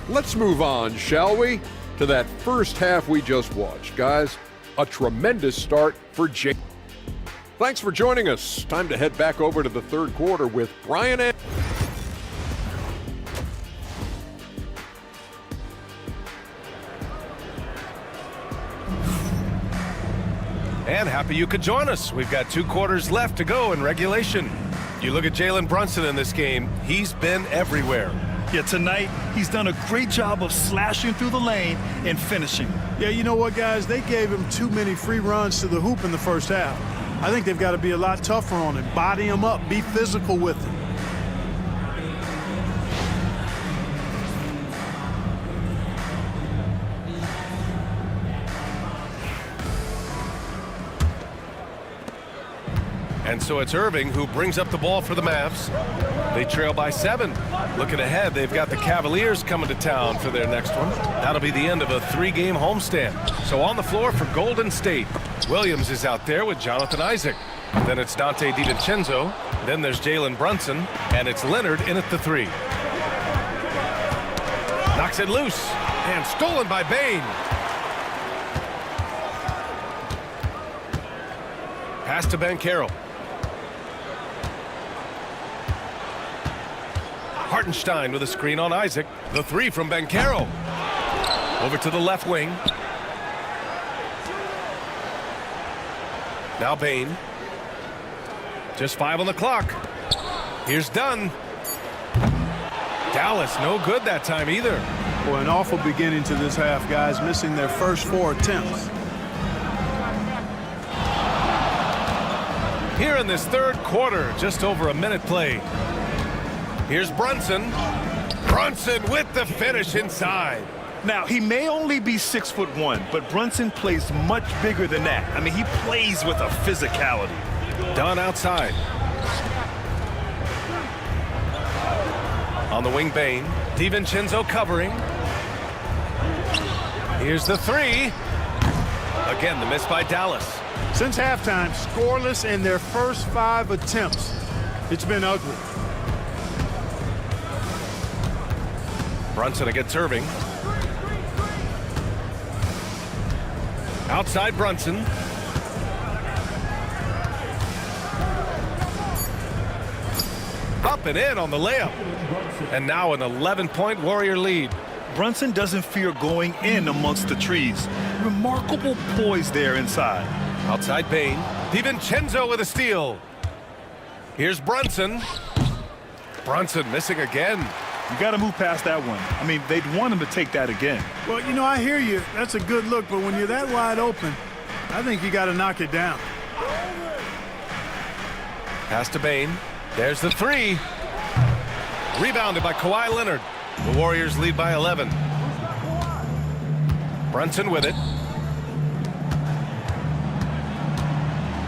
Let's move on, shall we, to that first half we just watched. Guys, a tremendous start for Jake. Thanks for joining us. Time to head back over to the third quarter with Brian and and happy you could join us. We've got 2 quarters left to go in regulation. You look at Jalen Brunson in this game, he's been everywhere. Yeah, tonight, he's done a great job of slashing through the lane and finishing. Yeah, you know what, guys? They gave him too many free runs to the hoop in the first half. I think they've got to be a lot tougher on him. Body him up. Be physical with him. And so it's Irving who brings up the ball for the Mavs. They trail by 7. Looking ahead, they've got the Cavaliers coming to town for their next one. That'll be the end of a 3-game homestand. So on the floor for Golden State, Williams is out there with Jonathan Isaac. Then it's Dante DiVincenzo. Then there's Jalen Brunson. And it's Leonard in at the 3. Knocks it loose. And stolen by Bane. Pass to Banchero. Hartenstein with a screen on Isaac. The 3 from Banchero. Over to the left wing. Now Bane. Just 5 on the clock. Here's Dunn. Dallas no good that time either. Boy, an awful beginning to this half, guys, missing their first 4 attempts. Here in this 3rd quarter, just over a minute played. Here's Brunson. Brunson with the finish inside. Now, he may only be 6'1", but Brunson plays much bigger than that. I mean, he plays with a physicality. Dunn outside. On the wing, Bane. DiVincenzo covering. Here's the 3. Again, the miss by Dallas. Since halftime, scoreless in their first 5 attempts. It's been ugly. Brunson against Irving. Outside Brunson. Up and in on the layup. And now an 11-point Warrior lead. Brunson doesn't fear going in amongst the trees. Remarkable poise there inside. Outside Bane. DiVincenzo with a steal. Here's Brunson. Brunson missing again. You got to move past that one. I mean, they'd want him to take that again. Well, you know, I hear you. That's a good look, but when you're that wide open, I think you got to knock it down. Pass to Bane. There's the 3. Rebounded by Kawhi Leonard. The Warriors lead by 11. Brunson with it.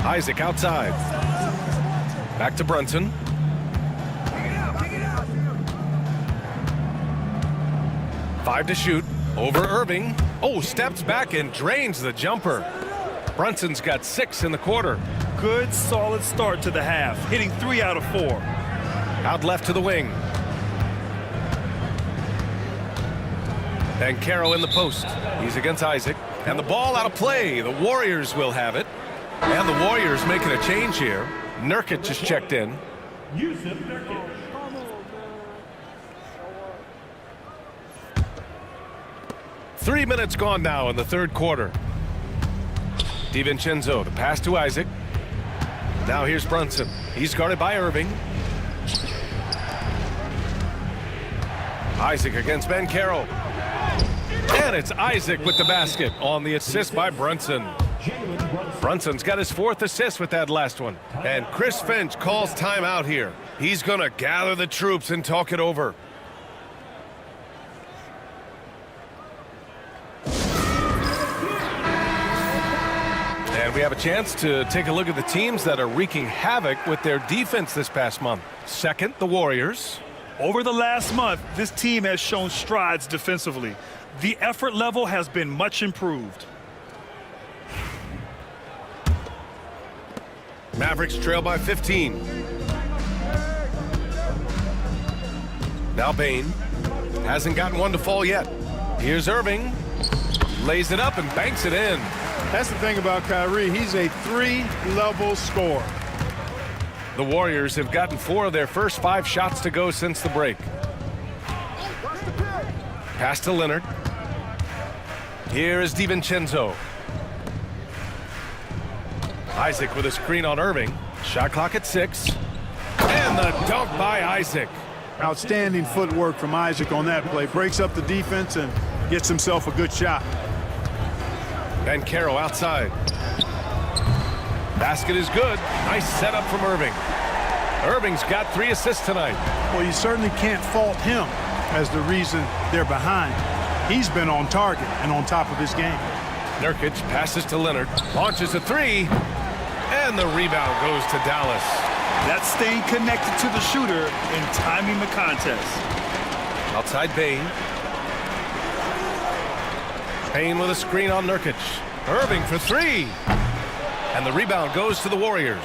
Isaac outside. Back to Brunson. Five to shoot. Over Irving. Oh, steps back and drains the jumper. Brunson's got 6 in the quarter. Good, solid start to the half, hitting 3 out of 4. Out left to the wing. Banchero in the post. He's against Isaac. And the ball out of play. The Warriors will have it. And the Warriors making a change here. Nurkic just checked in. Yusuf Nurkic. 3 minutes gone now in the 3rd quarter. DiVincenzo, the pass to Isaac. Now here's Brunson. He's guarded by Irving. Isaac against Banchero. And it's Isaac with the basket on the assist by Brunson. Brunson's got his 4th assist with that last one. And Chris Finch calls timeout here. He's going to gather the troops and talk it over. And we have a chance to take a look at the teams that are wreaking havoc with their defense this past month. Second, the Warriors. Over the last month, this team has shown strides defensively. The effort level has been much improved. Mavericks trail by 15. Now Bane. Hasn't gotten one to fall yet. Here's Irving. Lays it up and banks it in. That's the thing about Kyrie. He's a 3-level scorer. The Warriors have gotten 4 of their first 5 shots to go since the break. Pass to Leonard. Here is DiVincenzo. Isaac with a screen on Irving. Shot clock at 6. And the dunk by Isaac. Outstanding footwork from Isaac on that play. Breaks up the defense and gets himself a good shot. Van Caro outside. Basket is good. Nice setup from Irving. Irving's got 3 assists tonight. Well, you certainly can't fault him as the reason they're behind. He's been on target and on top of his game. Nurkic passes to Leonard. Launches a 3. And the rebound goes to Dallas. That's staying connected to the shooter and timing the contest. Outside Bain. Bain with a screen on Nurkic. Irving for 3. And the rebound goes to the Warriors.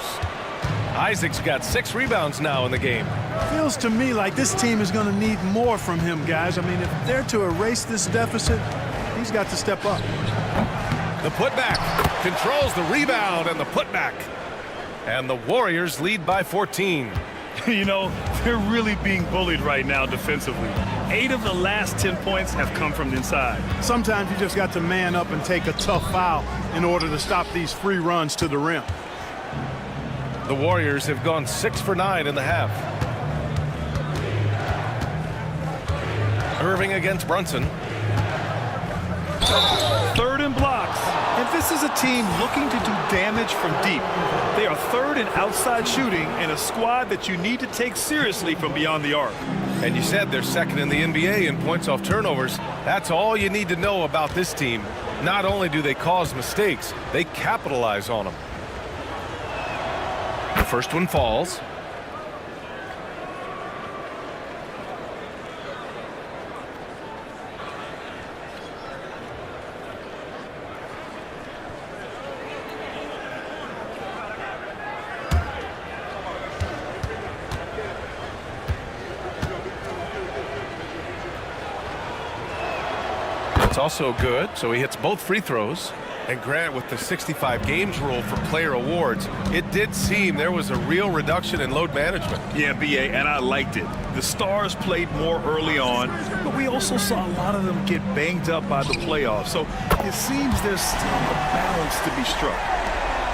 Isaac's got 6 rebounds now in the game. Feels to me like this team is going to need more from him, guys. I mean, if they're to erase this deficit, he's got to step up. The putback controls the rebound and the putback. And the Warriors lead by 14. You know, they're really being bullied right now defensively. 8 of the last 10 points have come from inside. Sometimes you just got to man up and take a tough foul in order to stop these free runs to the rim. The Warriors have gone 6 for 9 in the half. Irving against Brunson. 3rd and blocks. And this is a team looking to do damage from deep. They are 3rd in outside shooting and a squad that you need to take seriously from beyond the arc. And you said they're 2nd in the NBA in points off turnovers. That's all you need to know about this team. Not only do they cause mistakes, they capitalize on them. The first one falls. It's also good, so he hits both free throws. And Grant, with the 65 games rule for player awards, it did seem there was a real reduction in load management. Yeah, BA, and I liked it. The stars played more early on, but we also saw a lot of them get banged up by the playoffs. So it seems there's still a balance to be struck.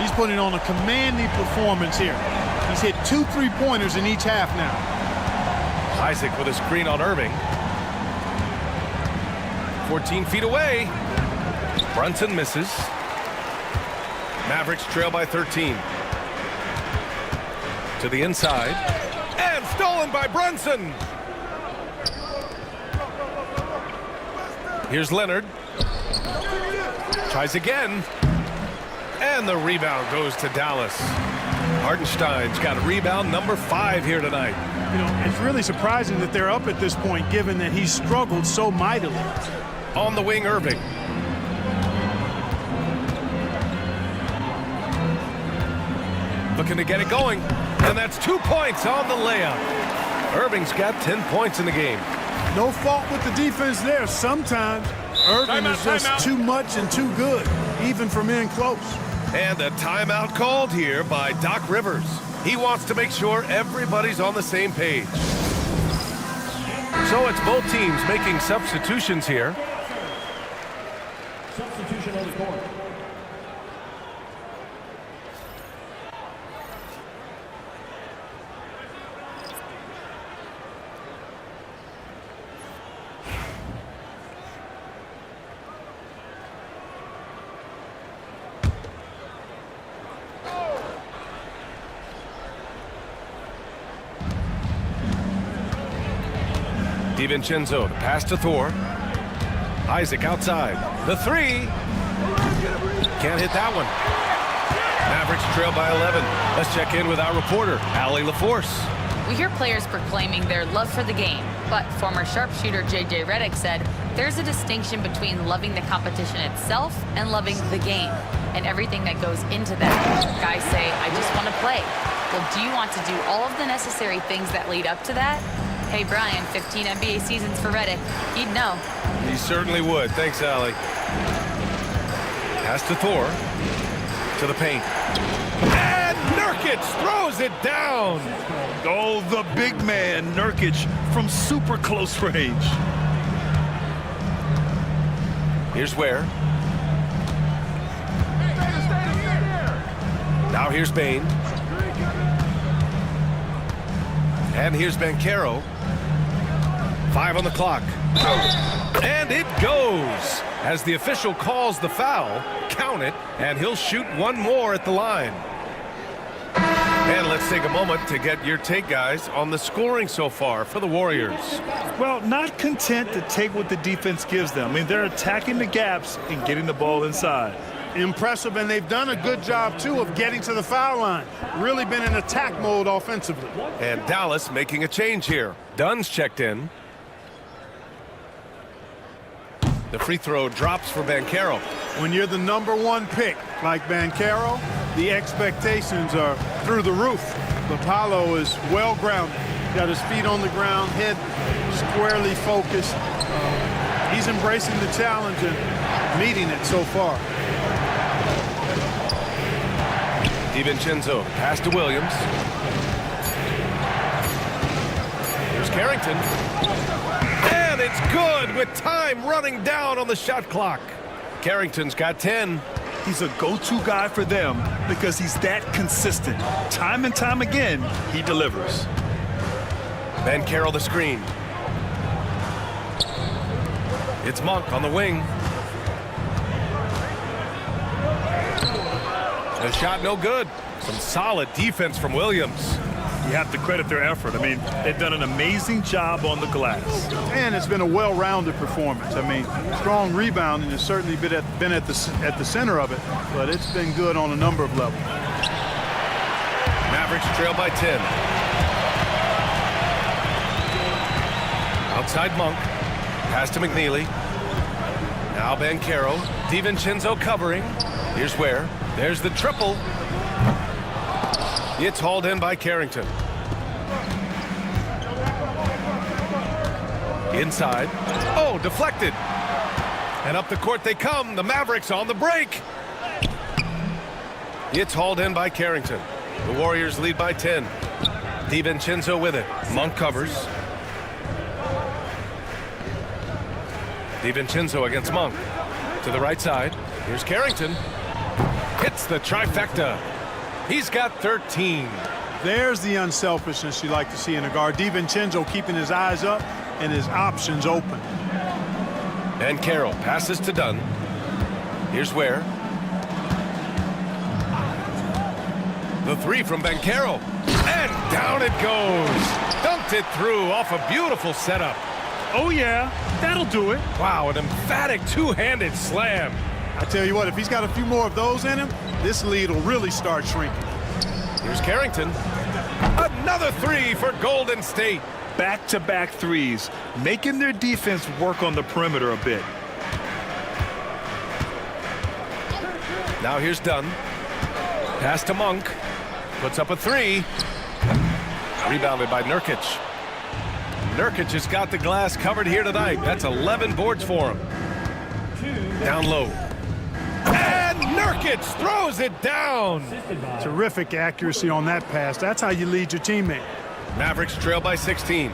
He's putting on a commanding performance here. He's hit 2 3-pointers in each half now. Isaac with a screen on Irving. 14 feet away. Brunson misses. Mavericks trail by 13. To the inside. And stolen by Brunson. Here's Leonard. Tries again. And the rebound goes to Dallas. Hartenstein's got a rebound number 5 here tonight. You know, it's really surprising that they're up at this point, given that he's struggled so mightily. On the wing, Irving. Looking to get it going. And that's 2 points on the layup. Irving's got 10 points in the game. No fault with the defense there. Sometimes Irving is just too much and too good, even from in close. And a timeout called here by Doc Rivers. He wants to make sure everybody's on the same page. So it's both teams making substitutions here. Substitution on the court. DiVincenzo, the pass to Thor. Isaac outside. The 3. Can't hit that one. Mavericks trail by 11. Let's check in with our reporter, Allie LaForce. We hear players proclaiming their love for the game, but former sharpshooter J.J. Redick said there's a distinction between loving the competition itself and loving the game and everything that goes into that. Guys say, I just want to play. Well, do you want to do all of the necessary things that lead up to that? Hey, Brian, 15 NBA seasons for Redick. He'd know. He certainly would. Thanks, Allie. Pass to Thor. To the paint. And Nurkic throws it down. Oh, the big man, Nurkic, from super close range. Here's where. Now here's Bain. And here's Banchero. 5 on the clock. And it goes. As the official calls the foul, count it, and he'll shoot one more at the line. And let's take a moment to get your take, guys, on the scoring so far for the Warriors. Well, not content to take what the defense gives them. I mean, they're attacking the gaps and getting the ball inside. Impressive, and they've done a good job, too, of getting to the foul line. Really been in attack mode offensively. And Dallas making a change here. Dunn's checked in. The free throw drops for Banchero. When you're the #1 pick, like Banchero, the expectations are through the roof. But Paolo is well-grounded. Got his feet on the ground, head squarely focused. He's embracing the challenge and meeting it so far. DiVincenzo, pass to Williams. Here's Carrington. And it's good with time running down on the shot clock. Carrington's got 10. He's a go-to guy for them because he's that consistent. Time and time again, he delivers. Banchero the screen. It's Monk on the wing. The shot no good. Some solid defense from Williams. You have to credit their effort. I mean, they've done an amazing job on the glass. And it's been a well-rounded performance. I mean, strong rebounding has certainly been at the center of it, but it's been good on a number of levels. Mavericks trail by 10. Outside Monk. Pass to McNeely. Now Banchero. DiVincenzo covering. Here's where. There's the triple. It's hauled in by Carrington. Inside. Oh, deflected. And up the court they come. The Mavericks on the break. It's hauled in by Carrington. The Warriors lead by 10. DiVincenzo with it. Monk covers. DiVincenzo against Monk. To the right side. Here's Carrington. Hits the trifecta. He's got 13. There's the unselfishness you like to see in a guard. DiVincenzo keeping his eyes up and his options open. And Carroll passes to Dunn. Here's where. The three from Banchero. And down it goes. Dunked it through off a beautiful setup. Oh, yeah, that'll do it. Wow, an emphatic two-handed slam. I tell you what, if he's got a few more of those in him, this lead will really start shrinking. Here's Carrington. Another three for Golden State. Back-to-back threes, making their defense work on the perimeter a bit. Now here's Dunn. Pass to Monk. Puts up a three. Rebounded by Nurkic. Nurkic has got the glass covered here tonight. That's 11 boards for him. Down low. And Nurkic throws it down. Terrific accuracy on that pass. That's how you lead your teammate. Mavericks trail by 16.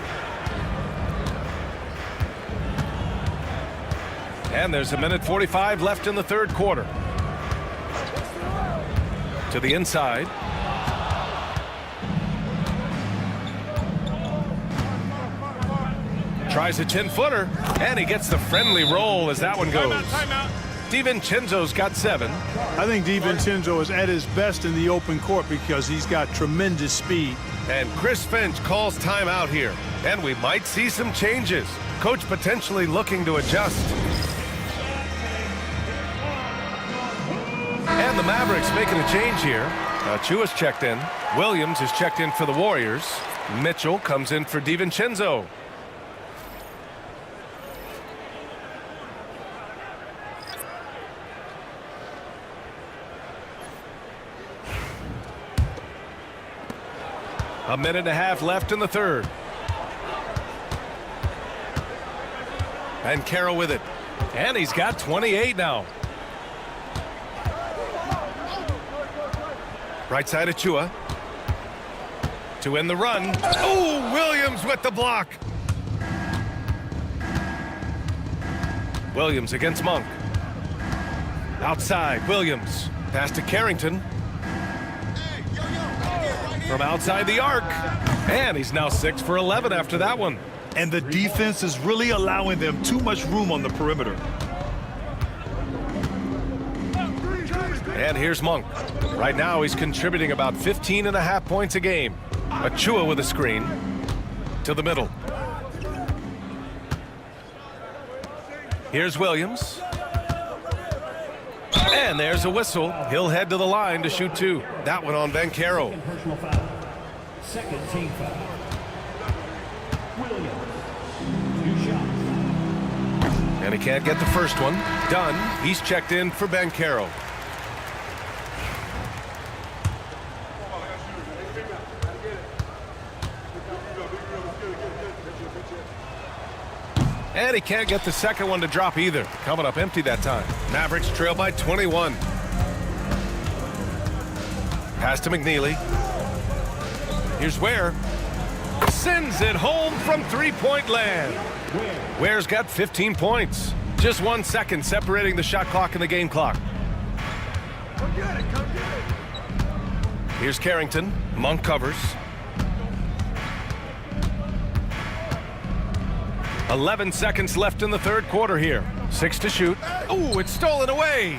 And there's a minute 45 left in the third quarter. To the inside. Tries a 10-footer, and he gets the friendly roll as that one goes. Timeout. DiVincenzo's got 7. I think DiVincenzo is at his best in the open court because he's got tremendous speed. And Chris Finch calls timeout here. And we might see some changes. Coach potentially looking to adjust. And the Mavericks making a change here. Chua's checked in. Williams is checked in for the Warriors. Mitchell comes in for DiVincenzo. A minute and a half left in the third. And Carroll with it. And he's got 28 now. Right side of Chua. To end the run. Oh, Williams with the block. Williams against Monk. Outside, Williams. Pass to Carrington. from outside the arc. And he's now 6 for 11 after that one. And the defense is really allowing them too much room on the perimeter. And here's Monk. Right now he's contributing about 15.5 points a game. Achua with a screen to the middle. Here's Williams. And there's a whistle. He'll head to the line to shoot 2. That one on Banchero. Personal foul. Second team foul. Williams. 2 shots. And he can't get the first one. Done. He's checked in for Banchero. And he can't get the second one to drop either. Coming up empty that time. Mavericks trail by 21. Pass to McNeely. Here's Ware. Sends it home from three-point land. Ware's got 15 points. Just 1 second separating the shot clock and the game clock. Here's Carrington. Monk covers. 11 seconds left in the third quarter here. 6 to shoot. Ooh, it's stolen away.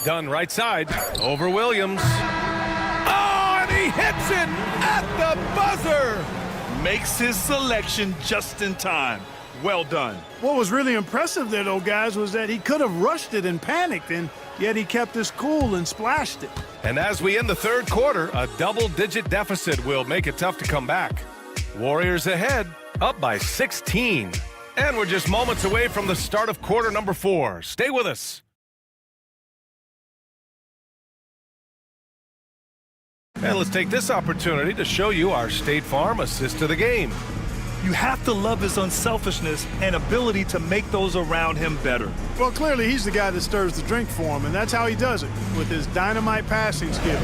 Dunn right side. Over Williams. Oh, and he hits it at the buzzer. Makes his selection just in time. Well done. What was really impressive there, though, guys, was that he could have rushed it and panicked, and yet he kept his cool and splashed it. And as we end the third quarter, a double-digit deficit will make it tough to come back. Warriors ahead, up by 16. And we're just moments away from the start of quarter number 4. Stay with us. And let's take this opportunity to show you our State Farm assist to the game. You have to love his unselfishness and ability to make those around him better. Well, clearly he's the guy that stirs the drink for him, and that's how he does it, with his dynamite passing skills.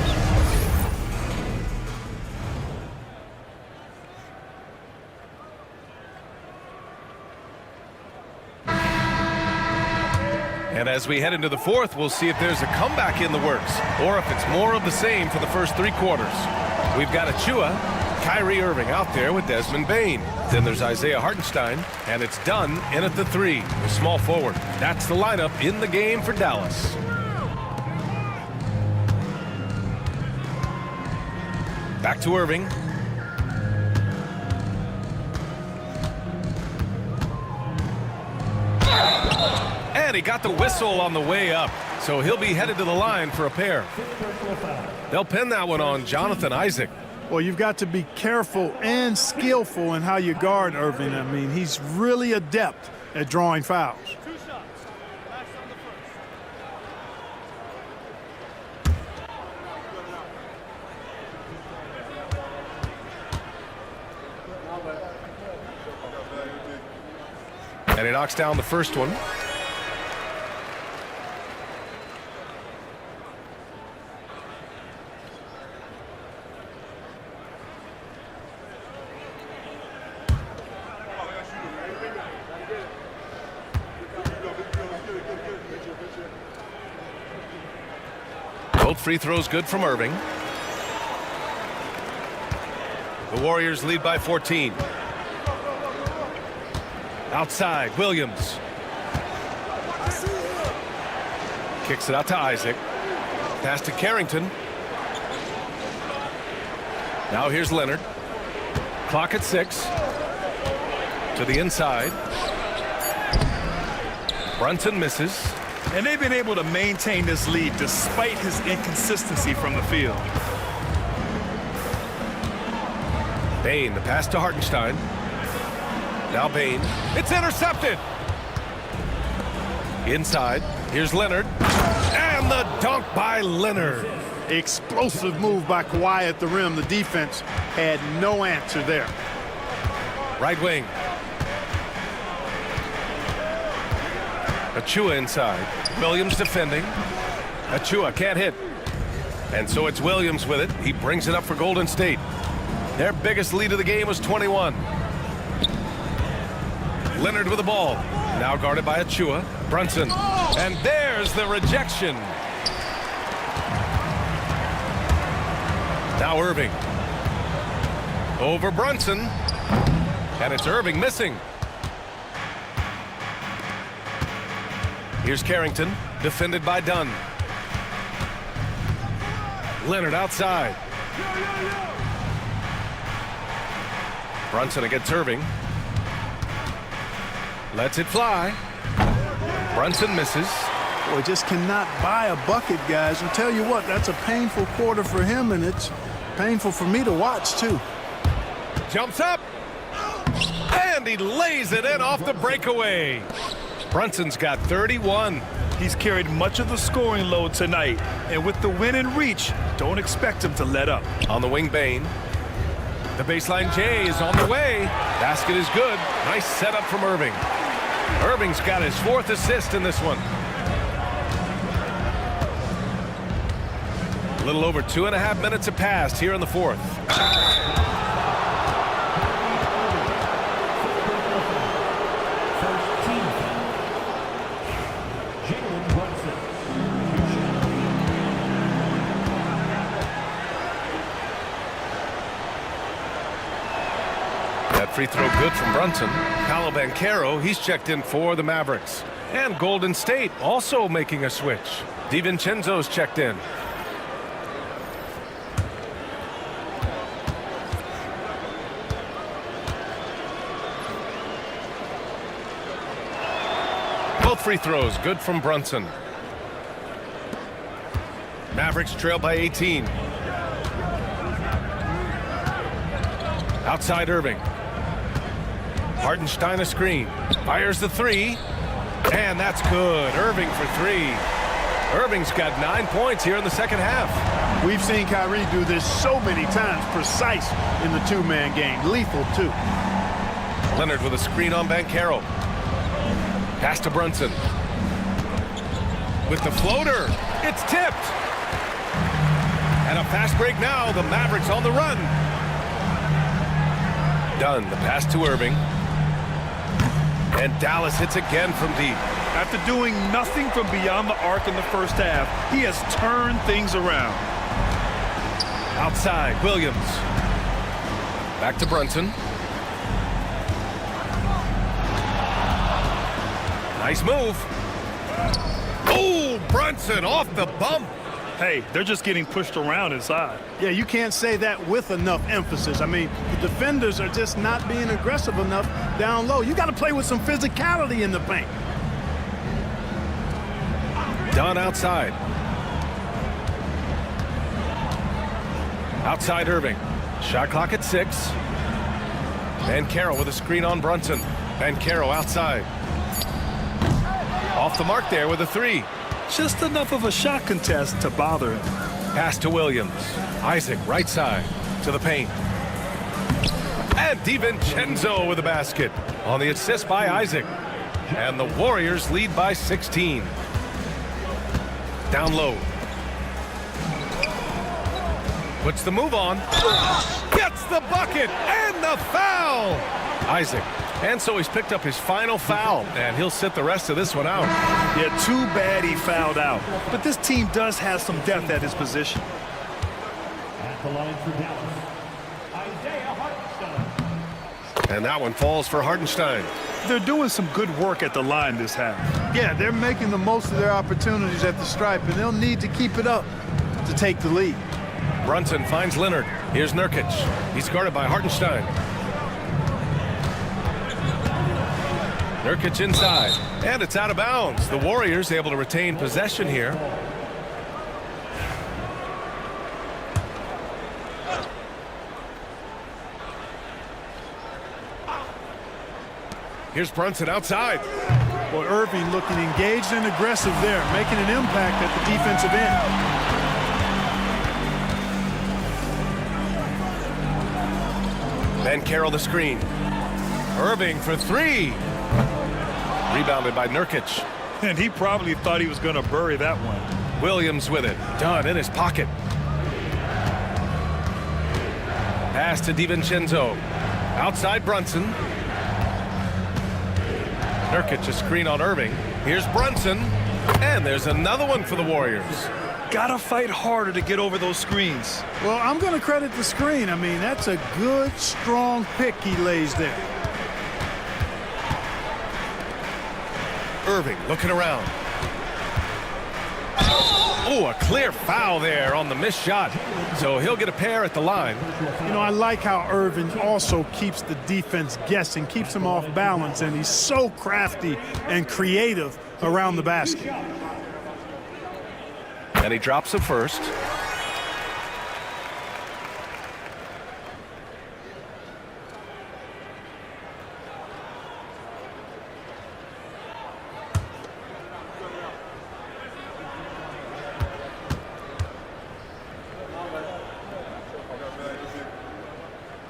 And as we head into the fourth, we'll see if there's a comeback in the works or if it's more of the same for the first 3 quarters. We've got Achua, Kyrie Irving out there with Desmond Bane. Then there's Isaiah Hartenstein, and it's Dunn in at the 3, the small forward. That's the lineup in the game for Dallas. Back to Irving. And he got the whistle on the way up, so he'll be headed to the line for a pair. They'll pin that one on Jonathan Isaac. Well, you've got to be careful and skillful in how you guard Irving. I mean, he's really adept at drawing fouls. And he knocks down the first one. Both free throws good from Irving. The Warriors lead by 14. Outside, Williams. Kicks it out to Isaac. Pass to Carrington. Now here's Leonard. Clock at 6. To the inside. Brunson misses. And they've been able to maintain this lead despite his inconsistency from the field. Bane, the pass to Hartenstein. Now Bane. It's intercepted. Inside. Here's Leonard. And the dunk by Leonard. Explosive move by Kawhi at the rim. The defense had no answer there. Right wing. Achua inside. Williams defending. Achua can't hit. And so it's Williams with it. He brings it up for Golden State. Their biggest lead of the game was 21. Leonard with the ball. Now guarded by Achua. Brunson. And there's the rejection. Now Irving. Over Brunson. And it's Irving missing. Here's Carrington, defended by Dunn. Leonard outside. Brunson against Irving. Lets it fly. Brunson misses. Boy, just cannot buy a bucket, guys. I'll tell you what, that's a painful quarter for him, and it's painful for me to watch, too. Jumps up. And he lays it in off the breakaway. Brunson's got 31. He's carried much of the scoring load tonight, and with the win in reach, don't expect him to let up. On the wing, Bain. The baseline J is on the way. Basket is good. Nice setup from Irving. Irving's got his 4th assist in this one. A little over 2.5 minutes have passed here in the 4th. That free throw good from Brunson. Paolo Banchero, he's checked in for the Mavericks. And Golden State also making a switch. DiVincenzo's checked in. Both free throws good from Brunson. Mavericks trail by 18. Outside Irving. Hartenstein a screen. Fires the 3. And that's good. Irving for 3. Irving's got 9 points here in the second half. We've seen Kyrie do this so many times, precise in the two-man game. Lethal, too. Leonard with a screen on Banchero. Pass to Brunson. With the floater. It's tipped. And a fast break now. The Mavericks on the run. Dunn, the pass to Irving. And Dallas hits again from deep. After doing nothing from beyond the arc in the first half, he has turned things around. Outside, Williams. Back to Brunson. Nice move. Oh, Brunson off the bump. Hey, they're just getting pushed around inside. Yeah, you can't say that with enough emphasis. I mean, the defenders are just not being aggressive enough down low. You got to play with some physicality in the paint. Dunn outside. Outside Irving. Shot clock at 6. Banchero with a screen on Brunson. Banchero outside. Off the mark there with a 3. Just enough of a shot contest to bother him. Pass to Williams. Isaac right side to the paint. And DiVincenzo with a basket on the assist by Isaac. And the Warriors lead by 16. Down low. Puts the move on. Gets the bucket and the foul. Isaac. And so he's picked up his final foul, and he'll sit the rest of this one out. Yeah, too bad he fouled out. But this team does have some depth at his position. At the line for Dallas, Isaiah Hartenstein. And that one falls for Hartenstein. They're doing some good work at the line this half. Yeah, they're making the most of their opportunities at the stripe, and they'll need to keep it up to take the lead. Brunson finds Leonard. Here's Nurkic. He's guarded by Hartenstein. Nurkic inside, and it's out of bounds. The Warriors able to retain possession here. Here's Brunson outside. Well, Irving looking engaged and aggressive there, making an impact at the defensive end. Banchero the screen. Irving for 3. Rebounded by Nurkic. And he probably thought he was going to bury that one. Williams with it. Dunn in his pocket. Pass to DiVincenzo. Outside Brunson. Nurkic a screen on Irving. Here's Brunson. And there's another one for the Warriors. Gotta fight harder to get over those screens. Well, I'm going to credit the screen. I mean, that's a good, strong pick he lays there. Irving looking around. Oh, a clear foul there on the missed shot. So he'll get a pair at the line. You know, I like how Irving also keeps the defense guessing, keeps them off balance, and he's so crafty and creative around the basket. And he drops it first.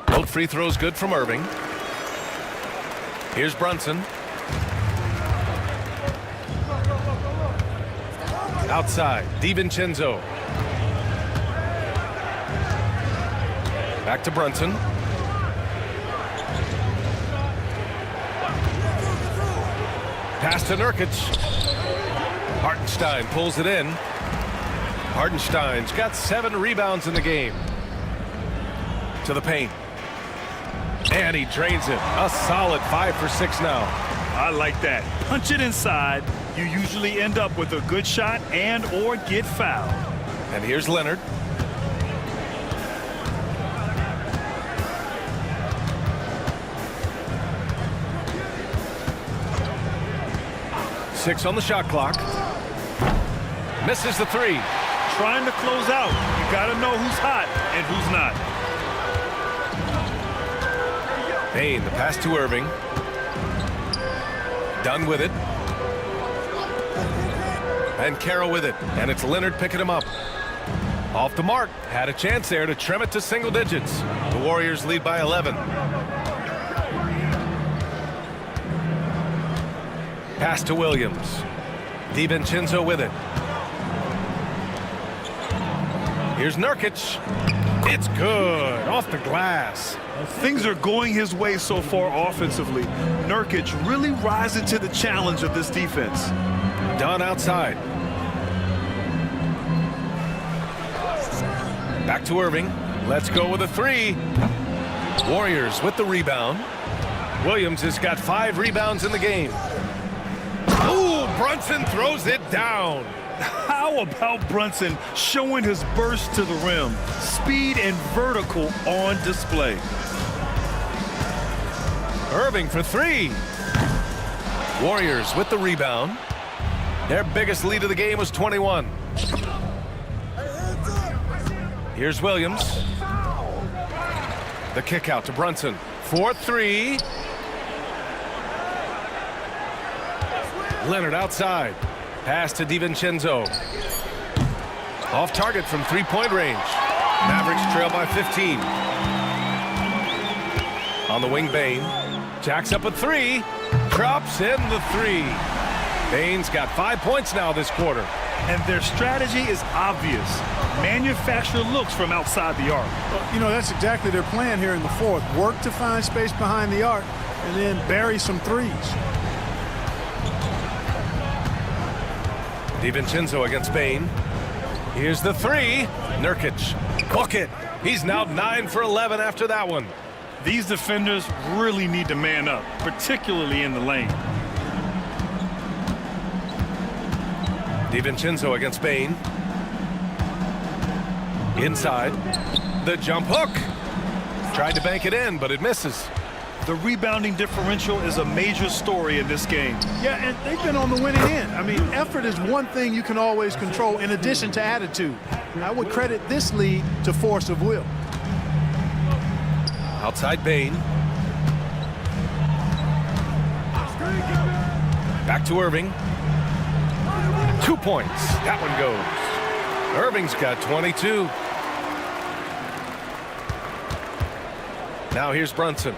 Both free throws good from Irving. Here's Brunson. Outside, DiVincenzo. Back to Brunson. Pass to Nurkic. Hartenstein pulls it in. Hartenstein's got 7 rebounds in the game. To the paint. And he drains it. A solid 5 for 6 now. I like that. Punch it inside. You usually end up with a good shot and or get fouled. And here's Leonard. Six on the shot clock. Misses the 3. Trying to close out. You got to know who's hot and who's not. Payne, the pass to Irving. Done with it. And Carroll with it. And it's Leonard picking him up. Off the mark. Had a chance there to trim it to single digits. The Warriors lead by 11. Pass to Williams. DiVincenzo with it. Here's Nurkic. It's good. Off the glass. Things are going his way so far offensively. Nurkic really rising to the challenge of this defense. Done outside. Back to Irving. Let's go with a 3. Warriors with the rebound. Williams has got 5 rebounds in the game. Ooh, Brunson throws it down. How about Brunson showing his burst to the rim? Speed and vertical on display. Irving for 3. Warriors with the rebound. Their biggest lead of the game was 21. Here's Williams. The kick out to Brunson. 4-3. Leonard outside. Pass to DiVincenzo. Off target from 3-point range. Mavericks trail by 15. On the wing, Bane. Jacks up a 3. Drops in the 3. Bane's got 5 points now this quarter. And their strategy is obvious. Manufacture looks from outside the arc. Well, you know, that's exactly their plan here in the fourth. Work to find space behind the arc and then bury some threes. DiVincenzo against Bane. Here's the 3. Nurkic. Book it. He's now 9 for 11 after that one. These defenders really need to man up, particularly in the lane. DiVincenzo against Bane. Inside. The jump hook. Tried to bank it in, but it misses. The rebounding differential is a major story in this game. Yeah, and they've been on the winning end. I mean, effort is one thing you can always control in addition to attitude. I would credit this lead to force of will. Outside Bane. Back to Irving. 2 points. That one goes. Irving's got 22. Now here's Brunson.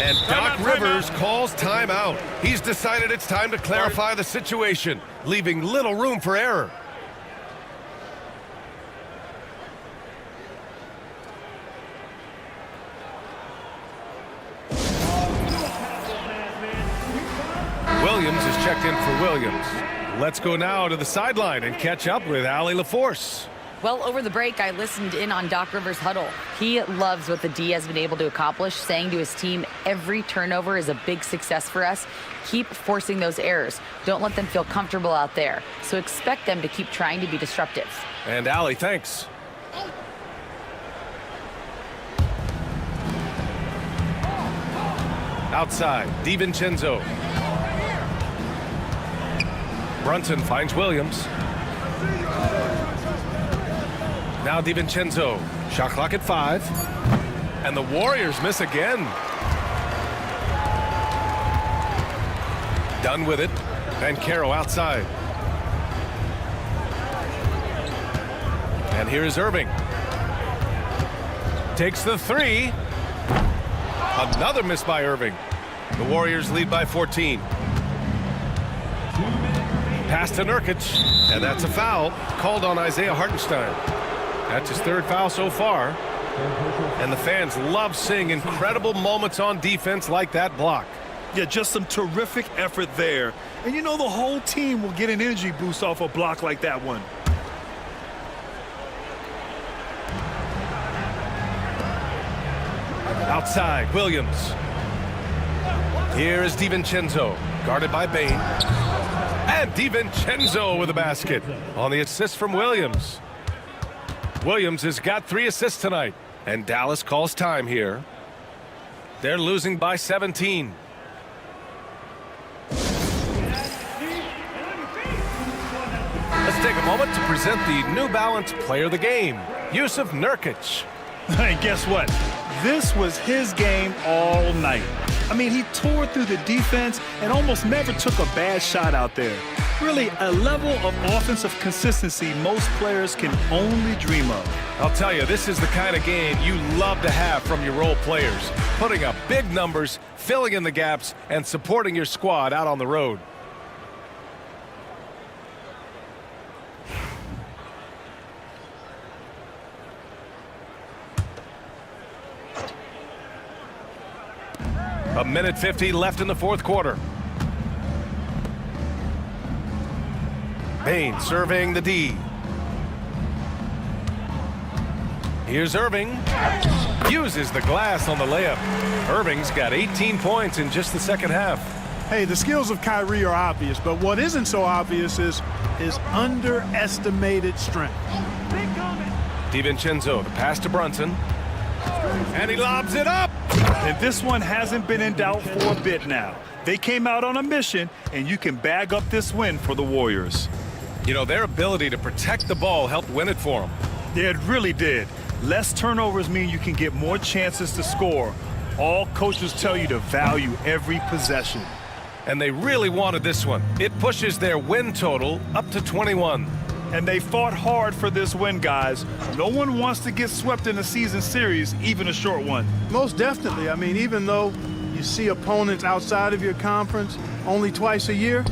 And Doc Rivers calls timeout. He's decided it's time to clarify the situation, leaving little room for error. Williams is checked in for Williams. Let's go now to the sideline and catch up with Allie LaForce. Well, over the break, I listened in on Doc Rivers' huddle. He loves what the D has been able to accomplish, saying to his team, every turnover is a big success for us. Keep forcing those errors. Don't let them feel comfortable out there. So expect them to keep trying to be disruptive. And Allie, thanks. Outside, DiVincenzo. Brunson finds Williams. Now DiVincenzo. Shot clock at 5. And the Warriors miss again. Done with it. Banchero outside. And here's Irving. Takes the 3. Another miss by Irving. The Warriors lead by 14. Pass to Nurkic, and that's a foul called on Isaiah Hartenstein. That's his 3rd foul so far. And the fans love seeing incredible moments on defense like that block. Yeah, just some terrific effort there. And you know the whole team will get an energy boost off a block like that one. Outside, Williams. Here is DiVincenzo, guarded by Bain. And DiVincenzo with a basket on the assist from Williams. Williams has got 3 assists tonight, and Dallas calls time here. They're losing by 17. Let's take a moment to present the New Balance Player of the Game, Yusuf Nurkic. And guess what? This was his game all night. I mean, he tore through the defense and almost never took a bad shot out there. Really, a level of offensive consistency most players can only dream of. I'll tell you, this is the kind of game you love to have from your role players. Putting up big numbers, filling in the gaps, and supporting your squad out on the road. A minute 50 left in the 4th quarter. Bain serving the D. Here's Irving. Uses the glass on the layup. Irving's got 18 points in just the 2nd half. Hey, the skills of Kyrie are obvious, but what isn't so obvious is his underestimated strength. DiVincenzo, the pass to Brunson. And he lobs it up. And this one hasn't been in doubt for a bit now. They came out on a mission, and you can bag up this win for the Warriors. You know, their ability to protect the ball helped win it for them. Yeah, it really did. Less turnovers mean you can get more chances to score. All coaches tell you to value every possession. And they really wanted this one. It pushes their win total up to 21. And they fought hard for this win, guys. No one wants to get swept in a season series, even a short one. Most definitely. I mean, even though you see opponents outside of your conference only twice a year,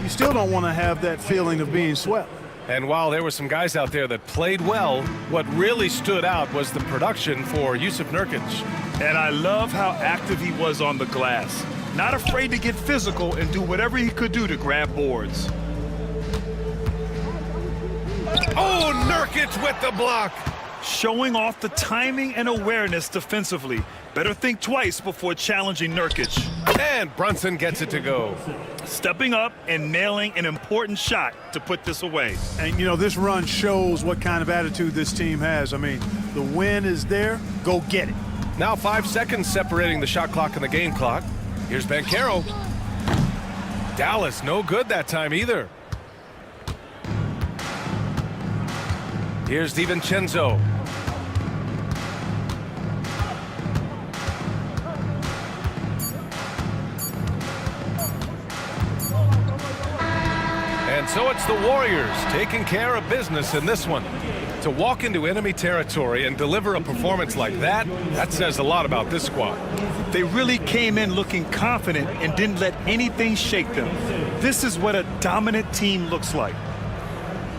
you still don't want to have that feeling of being swept. And while there were some guys out there that played well, what really stood out was the production for Yusuf Nurkic. And I love how active he was on the glass. Not afraid to get physical and do whatever he could do to grab boards. Oh, Nurkic with the block. Showing off the timing and awareness defensively. Better think twice before challenging Nurkic. And Brunson gets it to go. Stepping up and nailing an important shot to put this away. And, you know, this run shows what kind of attitude this team has. I mean, the win is there. Go get it. Now 5 seconds separating the shot clock and the game clock. Here's Banchero. Dallas, no good that time either. Here's DiVincenzo. And so it's the Warriors taking care of business in this one. To walk into enemy territory and deliver a performance like that, that says a lot about this squad. They really came in looking confident and didn't let anything shake them. This is what a dominant team looks like.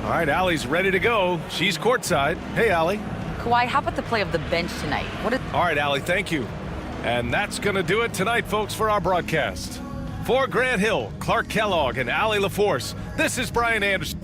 All right, Allie's ready to go. She's courtside. Hey, Allie. Kawhi, how about the play of the bench tonight? All right, Allie, thank you. And that's going to do it tonight, folks, for our broadcast. For Grant Hill, Clark Kellogg, and Allie LaForce, this is Brian Anderson.